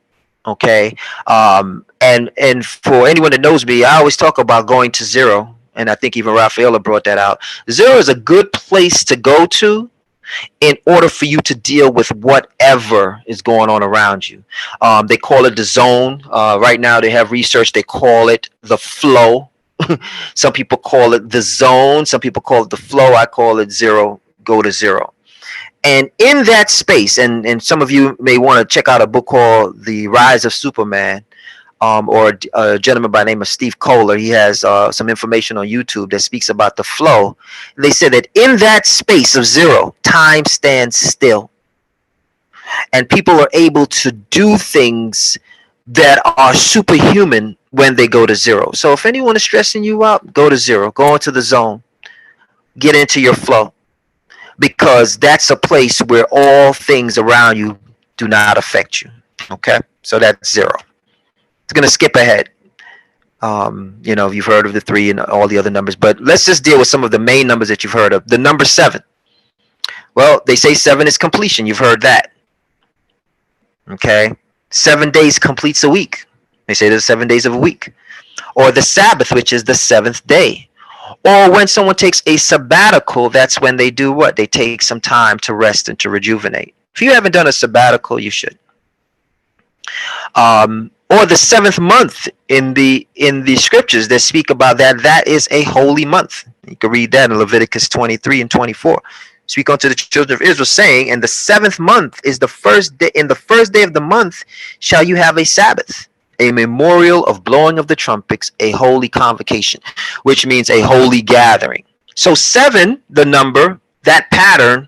Okay, and for anyone that knows me, I always talk about going to 0, and I think even Rafaela brought that out. 0 is a good place to go to in order for you to deal with whatever is going on around you. They call it the zone. Right now they have research, they call it the flow. Some people call it the zone, some people call it the flow. I call it 0, go to 0. And in that space, and some of you may want to check out a book called The Rise of Superman, or a gentleman by the name of Steve Kohler. He has some information on YouTube that speaks about the flow. They said that in that space of zero, time stands still. And people are able to do things that are superhuman when they go to zero. So if anyone is stressing you out, go to zero. Go into the zone. Get into your flow. Because that's a place where all things around you do not affect you. Okay? So that's zero. It's going to skip ahead. You've heard of the 3 and all the other numbers, but let's just deal with some of the main numbers that you've heard of. The number 7. Well, they say 7 is completion. You've heard that. Okay? 7 days completes a week. They say there's 7 days of a week. Or the Sabbath, which is the 7th day. Or when someone takes a sabbatical, that's when they do what? They take some time to rest and to rejuvenate. If you haven't done a sabbatical, you should. Or the 7th month in the scriptures that speak about that. That is a holy month. You can read that in Leviticus 23 and 24. Speak unto the children of Israel, saying, and the 7th month is the first day. In the first day of the month shall you have a Sabbath, a memorial of blowing of the trumpets, a holy convocation, which means a holy gathering. So 7, the number, that pattern,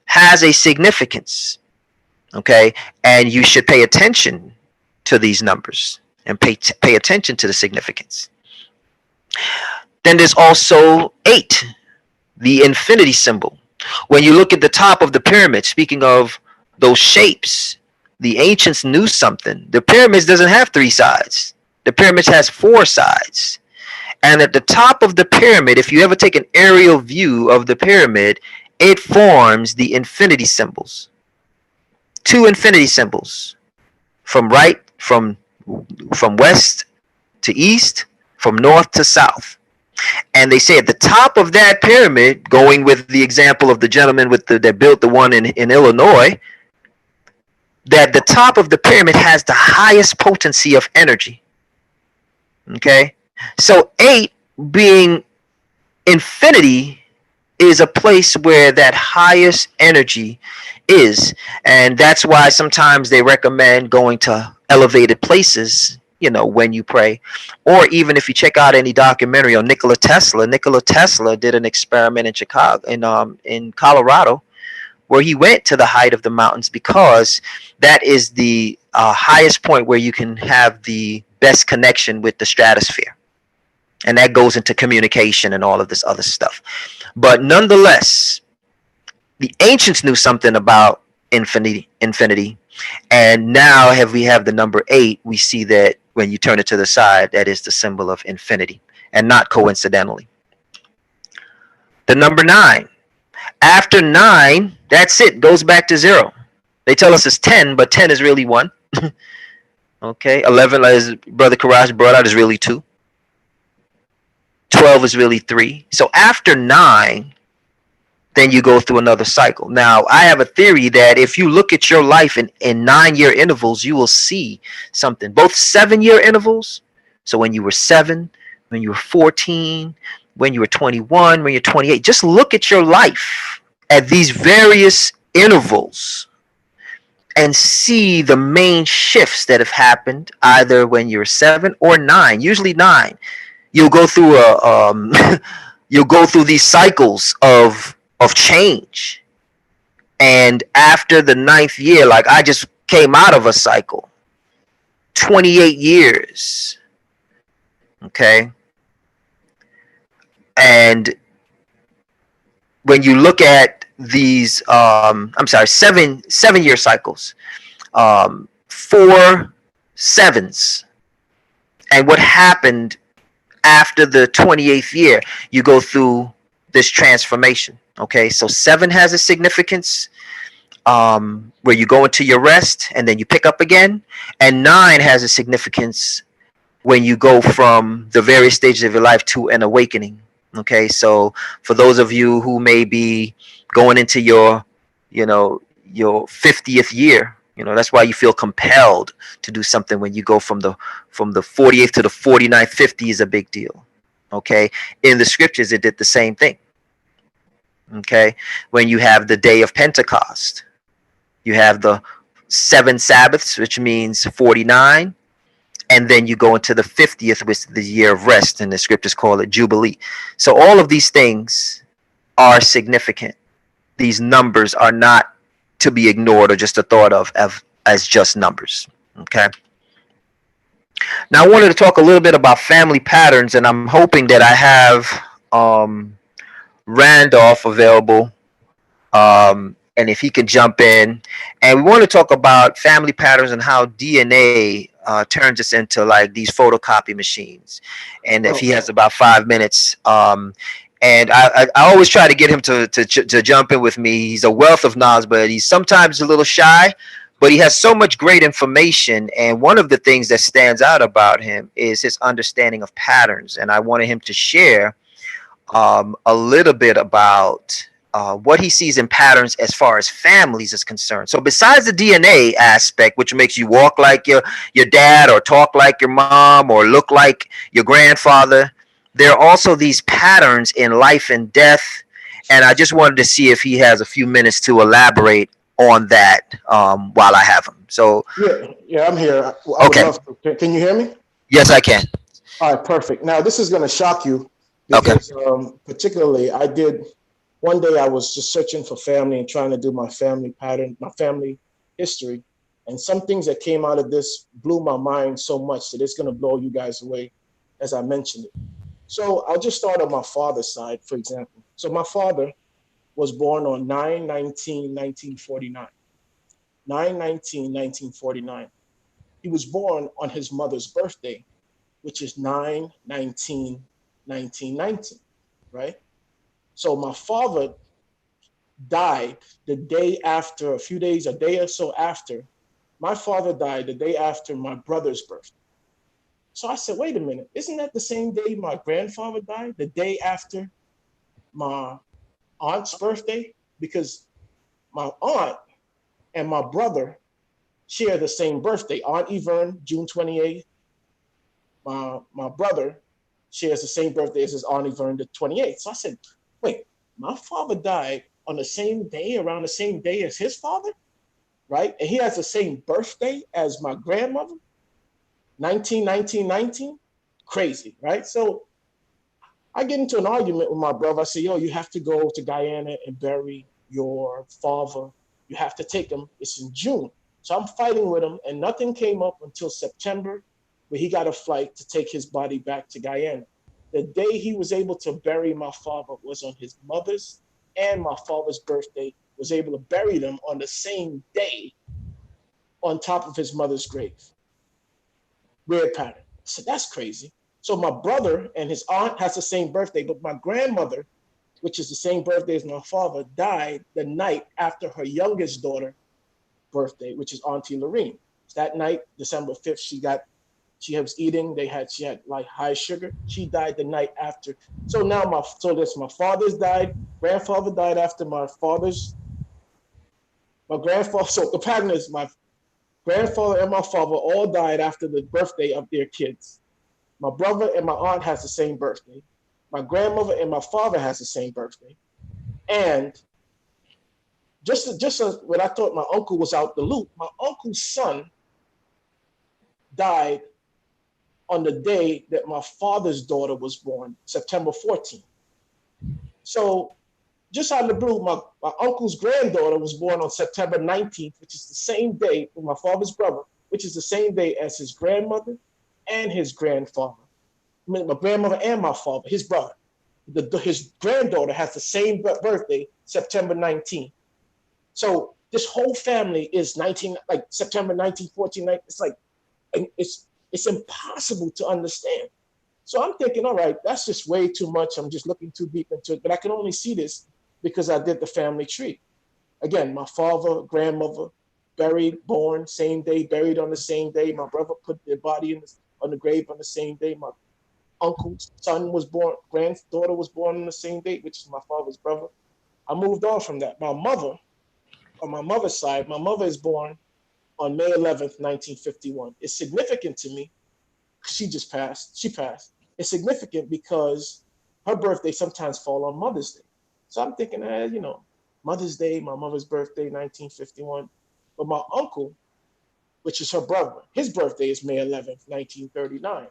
has a significance. Okay, and you should pay attention to these numbers and pay attention to the significance. Then there's also 8, the infinity symbol. When you look at the top of the pyramid, speaking of those shapes, the ancients knew something. The pyramids doesn't have 3 sides. The pyramids has 4 sides. And at the top of the pyramid, if you ever take an aerial view of the pyramid, it forms the infinity symbols. 2 infinity symbols. From west to east, from north to south. And they say at the top of that pyramid, going with the example of the gentleman that built the one in Illinois, that the top of the pyramid has the highest potency of energy. Okay? So 8 being infinity is a place where that highest energy is. And that's why sometimes they recommend going to elevated places, when you pray. Or even if you check out any documentary on Nikola Tesla did an experiment in Chicago, in Colorado, where he went to the height of the mountains because that is the highest point where you can have the best connection with the stratosphere. And that goes into communication and all of this other stuff. But nonetheless, the ancients knew something about infinity. And now we have the number 8, we see that when you turn it to the side, that is the symbol of infinity, and not coincidentally. The number 9. After 9, that's it. Goes back to 0. They tell us it's 10, but 10 is really 1. Okay. 11, as Brother Karaj brought out, is really 2. 12 is really 3. So after 9, then you go through another cycle. Now, I have a theory that if you look at your life in 9-year intervals, you will see something. Both 7-year intervals. So when you were 7, when you were 14, when you were 21, when you're 28, just look at your life at these various intervals and see the main shifts that have happened either when you're 7 or 9, usually 9. You'll go through you'll go through these cycles of change. And after the 9th year, like I just came out of a cycle, 28 years. Okay. And when you look at these, 7-year cycles, 4 7s, and what happened after the 28th year, you go through this transformation. Okay, so 7 has a significance where you go into your rest and then you pick up again, and 9 has a significance when you go from the various stages of your life to an awakening. Okay, so for those of you who may be going into your 50th year, that's why you feel compelled to do something. When you go from the 48th to the 49th, 50 is a big deal. Okay, in the scriptures it did the same thing. Okay. When you have the day of Pentecost, you have the 7 Sabbaths, which means 49. And then you go into the 50th, which is the year of rest, and the scriptures call it Jubilee. So all of these things are significant. These numbers are not to be ignored or just a thought of as just numbers. Okay. Now I wanted to talk a little bit about family patterns, and I'm hoping that I have um, Randolph available, and if he can jump in. And we want to talk about family patterns and how DNA turns us into like these photocopy machines. And if he has about 5 minutes, and I always try to get him to jump in with me. He's a wealth of knowledge, but he's sometimes a little shy. But he has so much great information, and one of the things that stands out about him is his understanding of patterns. And I wanted him to share a little bit about what he sees in patterns as far as families is concerned. So besides the DNA aspect, which makes you walk like your dad or talk like your mom or look like your grandfather, there are also these patterns in life and death. And I just wanted to see if he has a few minutes to elaborate on that while I have him. So yeah, I'm here. I would okay. love to. Can you hear me? Yes, I can. All right, perfect. Now this is going to shock you Okay. because particularly one day I was just searching for family and trying to do my family pattern, my family history. And some things that came out of this blew my mind so much that it's going to blow you guys away as I mentioned it. So I'll just start on my father's side, for example. So my father was born on 9/19/1949. 9/19/1949. He was born on his mother's birthday, which is 9/19/1919, right? So my father died the day after, a day or so after. My father died the day after my brother's birthday. So I said, wait a minute, isn't that the same day my grandfather died? The day after my aunt's birthday? Because my aunt and my brother share the same birthday. Aunt Yvonne, June 28th. My brother shares the same birthday as his Aunt Yvonne, the 28th. So I said, wait, my father died on the same day, around the same day as his father, right? And he has the same birthday as my grandmother, 19/19/19. Crazy, right? So I get into an argument with my brother. I say, yo, you have to go to Guyana and bury your father. You have to take him. It's in June. So I'm fighting with him, and nothing came up until September, where he got a flight to take his body back to Guyana. The day he was able to bury my father was on his mother's and my father's birthday, was able to bury them on the same day on top of his mother's grave. Weird pattern. So that's crazy. So my brother and his aunt has the same birthday, but my grandmother, which is the same birthday as my father, died the night after her youngest daughter birthday, which is Auntie Lorene. That night, December 5th, she was eating. She had like high sugar. She died the night after. So now my father's died. Grandfather died after my father's. My grandfather. So the pattern is my grandfather and my father all died after the birthday of their kids. My brother and my aunt has the same birthday. My grandmother and my father has the same birthday. And just when I thought my uncle was out the loop, my uncle's son died on the day that my father's daughter was born, September 14th. So just out of the blue, my uncle's granddaughter was born on September 19th, which is the same day with my father's brother, which is the same day as his grandmother and his grandfather. I mean, my grandmother and my father, his brother. His granddaughter has the same birthday, September 19th. So this whole family is September 1914. It's like, it's impossible to understand. So I'm thinking, all right, that's just way too much. I'm just looking too deep into it. But I can only see this because I did the family tree. Again, my father, grandmother, buried, born, same day, buried on the same day. My brother put their body on the grave on the same day. My uncle's son was born, granddaughter was born on the same date, which is my father's brother. I moved on from that. My mother, on my mother's side, my mother is born on May 11th, 1951. It's significant to me. She passed. It's significant because her birthday sometimes falls on Mother's Day. So I'm thinking, you know, Mother's Day, my mother's birthday, 1951. But my uncle, which is her brother, his birthday is May 11th, 1939.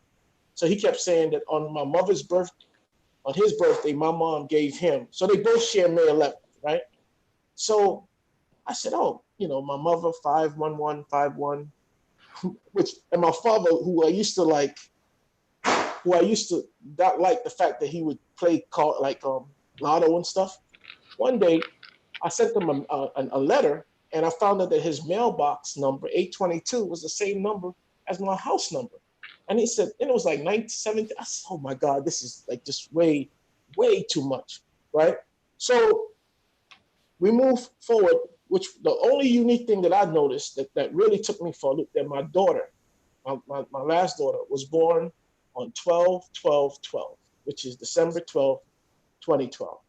So he kept saying that on my mother's birthday, on his birthday, my mom gave him. So they both share May 11th, right? So I said, oh, you know, my mother 51151, which and my father, who I used to not like the fact that he would play lotto and stuff. One day, I sent him a letter, and I found out that his mailbox number 822 was the same number as my house number. And he said, and it was like 1970. I said, oh my God, this is like just way, way too much, right? So we move forward, which the only unique thing that I noticed that really took me for a loop, that my daughter, my last daughter, was born on 12/12/12, which is December 12th, 2012.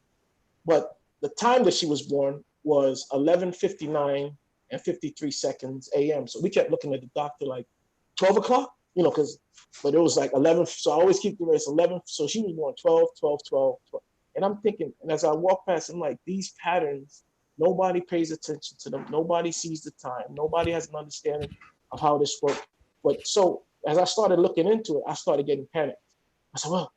But the time that she was born was 11:59 and 53 seconds a.m. So we kept looking at the doctor like 12 o'clock, you know, but it was like 11. So I always keep the race 11. So she was born 12/12/12/12. And I'm thinking, and as I walk past, I'm like, these patterns, nobody pays attention to them. Nobody sees the time. Nobody has an understanding of how this works. But so as I started looking into it, I started getting panicked. I said, well,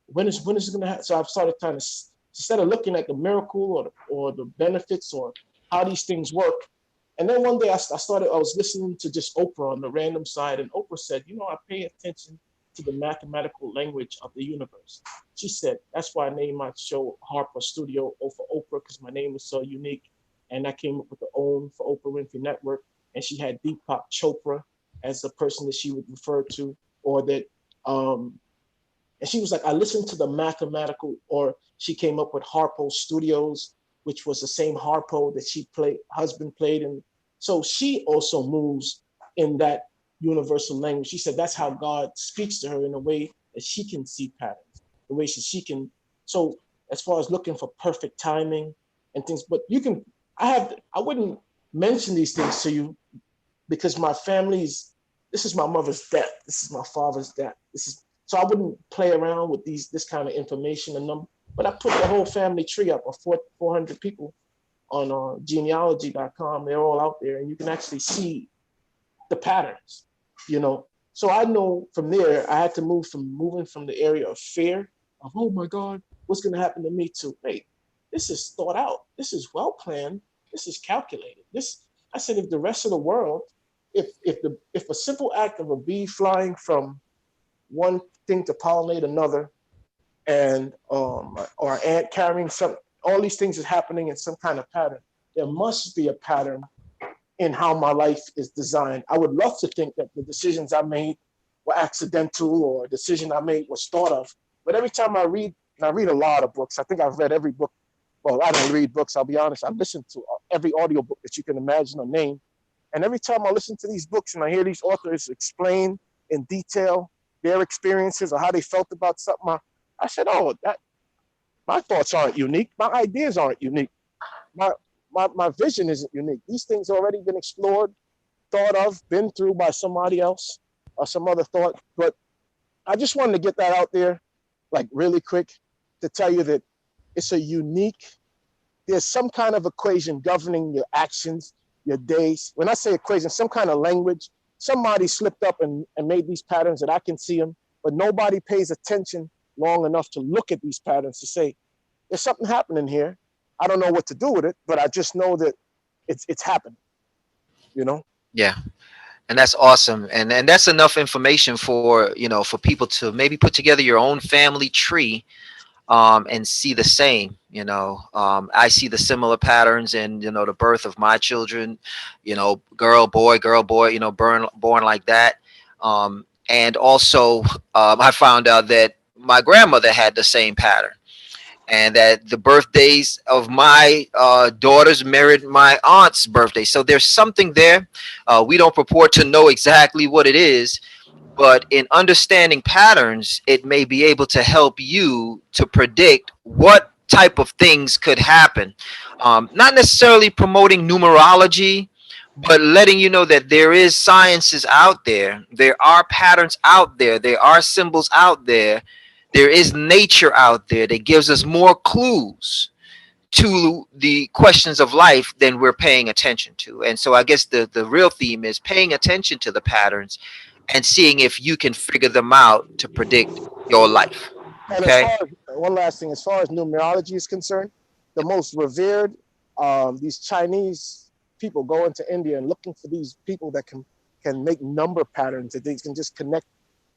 when is it going to happen? So I've started trying to, instead of looking at the miracle or the benefits or how these things work. And then one day I was listening to just Oprah on the random side, and Oprah said, you know, I pay attention to the mathematical language of the universe. She said, that's why I named my show Harper Studio for Oprah, because my name was so unique. And I came up with the OWN for Oprah Winfrey Network. And she had Deepak Chopra as the person that she would refer to, or that, and she was like, I listened to the mathematical, or she came up with Harpo Studios, which was the same Harpo that husband played. And so she also moves in that universal language. She said that's how God speaks to her in a way that she can see patterns, the way she can. So as far as looking for perfect timing and things, but I wouldn't mention these things to you because this is my mother's death. This is my father's death. So I wouldn't play around with this kind of information and number, but I put the whole family tree up of 400 people on genealogy.com. They're all out there and you can actually see the patterns, you know. So I know from there, I had to moving from the area of fear of, oh my God, what's going to happen to me, to, wait, this is thought out. This is well planned. This is calculated. I said, if the rest of the world, if a simple act of a bee flying from one thing to pollinate another, and or an ant carrying all these things is happening in some kind of pattern, there must be a pattern in how my life is designed. I would love to think that the decisions I made were accidental, or a decision I made was thought of. But every time I read, and I read a lot of books, I think I've read every book. Well, I don't read books, I'll be honest. I've listened to every audio book that you can imagine or name. And every time I listen to these books and I hear these authors explain in detail their experiences or how they felt about something, I said, oh, my thoughts aren't unique. My ideas aren't unique. My vision isn't unique. These things have already been explored, thought of, been through by somebody else or some other thought. But I just wanted to get that out there, like really quick, to tell you that it's there's some kind of equation governing your actions, your days. When I say equation, some kind of language, somebody slipped up and made these patterns that I can see them, but nobody pays attention long enough to look at these patterns to say, there's something happening here. I don't know what to do with it, but I just know that it's happening, you know? Yeah. And that's awesome. And that's enough information for, for people to maybe put together your own family tree, and see the same, I see the similar patterns in, the birth of my children, girl, boy, born like that. And also, I found out that my grandmother had the same pattern, and that the birthdays of my daughters mirrored my aunt's birthday. So there's something there. We don't purport to know exactly what it is, but in understanding patterns, it may be able to help you to predict what type of things could happen. Not necessarily promoting numerology, but letting you know that there is sciences out there. There are patterns out there. There are symbols out there. There is nature out there that gives us more clues to the questions of life than we're paying attention to. And so I guess the real theme is paying attention to the patterns and seeing if you can figure them out to predict your life. And Okay. as far as, one last thing, as far as numerology is concerned, the most revered, these Chinese people go into India and looking for these people that can make number patterns, that they can just connect.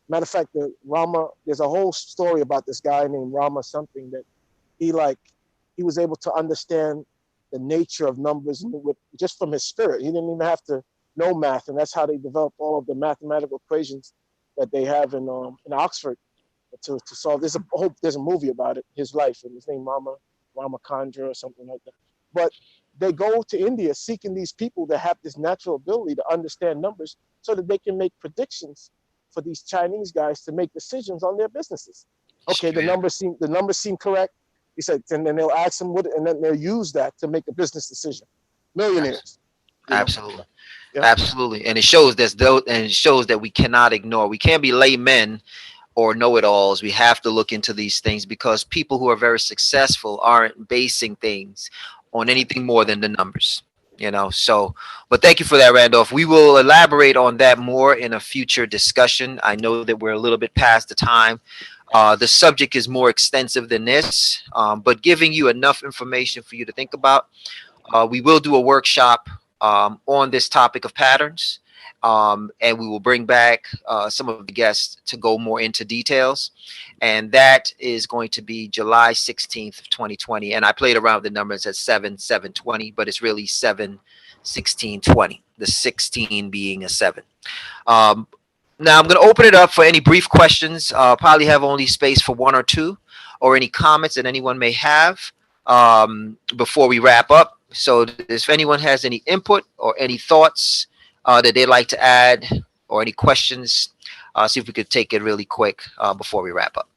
Matter of fact, there's a whole story about this guy named Rama something, that he was able to understand the nature of numbers just from his spirit. He didn't even have to know math, and that's how they developed all of the mathematical equations that they have in Oxford to solve. There's a movie about it, his life, and his name Ramachandra or something like that. But they go to India seeking these people that have this natural ability to understand numbers so that they can make predictions for these Chinese guys to make decisions on their businesses. Okay, the numbers seem correct. He said, and then they'll ask them and then they'll use that to make a business decision. Millionaires. Absolutely. Yeah. Absolutely. And it shows that we cannot ignore. We can't be laymen or know-it-alls. We have to look into these things, because people who are very successful aren't basing things on anything more than the numbers. So, but thank you for that, Randolph. We will elaborate on that more in a future discussion. I know that we're a little bit past the time. The subject is more extensive than this, but giving you enough information for you to think about. We will do a workshop on this topic of patterns, and we will bring back some of the guests to go more into details. And that is going to be July 16th of 2020. And I played around with the numbers at 7/7/20, but it's really 7/16/20, the 16 being a 7. Now I'm going to open it up for any brief questions. Probably have only space for 1 or 2, or any comments that anyone may have before we wrap up. So if anyone has any input or any thoughts that they'd like to add, or any questions, see if we could take it really quick before we wrap up.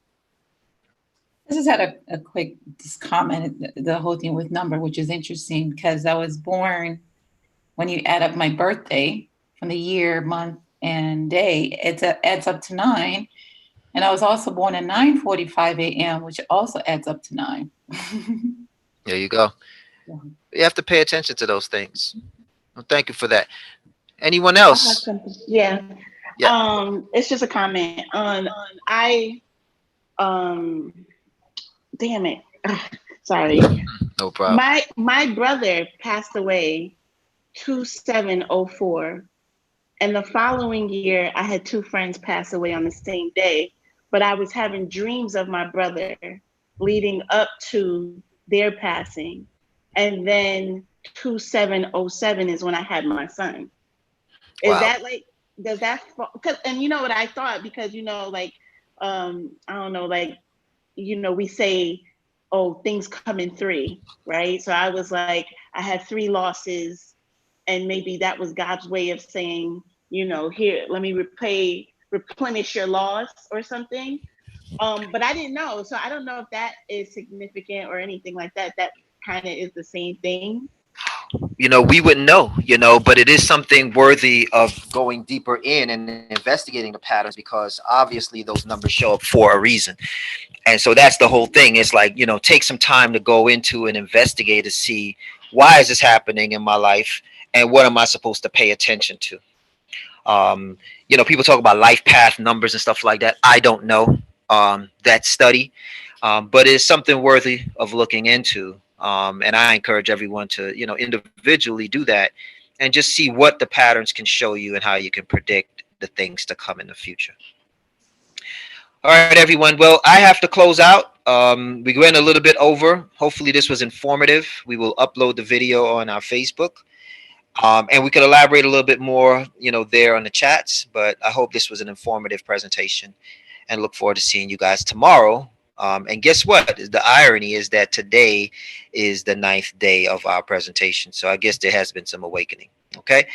I just had a quick comment, the whole thing with number, which is interesting, because I was born, when you add up my birthday from the year, month, and day, it adds up to 9. And I was also born at 9:45 a.m., which also adds up to 9. There you go. Yeah. You have to pay attention to those things. Well, thank you for that. Anyone else? Yeah. Yeah. It's just a comment on damn it. Sorry. No problem. My brother passed away 2704. And the following year, I had 2 friends pass away on the same day, but I was having dreams of my brother leading up to their passing. And then 2707 is when I had my son. Is Wow. that does that, because, and you know what I thought, because, I don't know, we say, oh, things come in 3, right? So I was like, I had 3 losses, and maybe that was God's way of saying, here, let me replenish your loss or something. But I didn't know. So I don't know if that is significant or anything like that. That kind of is the same thing. We wouldn't know, but it is something worthy of going deeper in and investigating the patterns, because obviously those numbers show up for a reason. And so that's the whole thing. It's like, take some time to go into and investigate to see, why is this happening in my life, and what am I supposed to pay attention to? People talk about life path numbers and stuff like that. I don't know that study, but it's something worthy of looking into. And I encourage everyone to, individually do that and just see what the patterns can show you and how you can predict the things to come in the future. All right, everyone. Well, I have to close out. We went a little bit over. Hopefully this was informative. We will upload the video on our Facebook. And we could elaborate a little bit more, there on the chats. But I hope this was an informative presentation, and look forward to seeing you guys tomorrow. And guess what? The irony is that today is the 9th day of our presentation. So I guess there has been some awakening. Okay.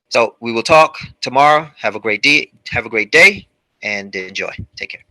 So we will talk tomorrow. Have a great day. And enjoy. Take care.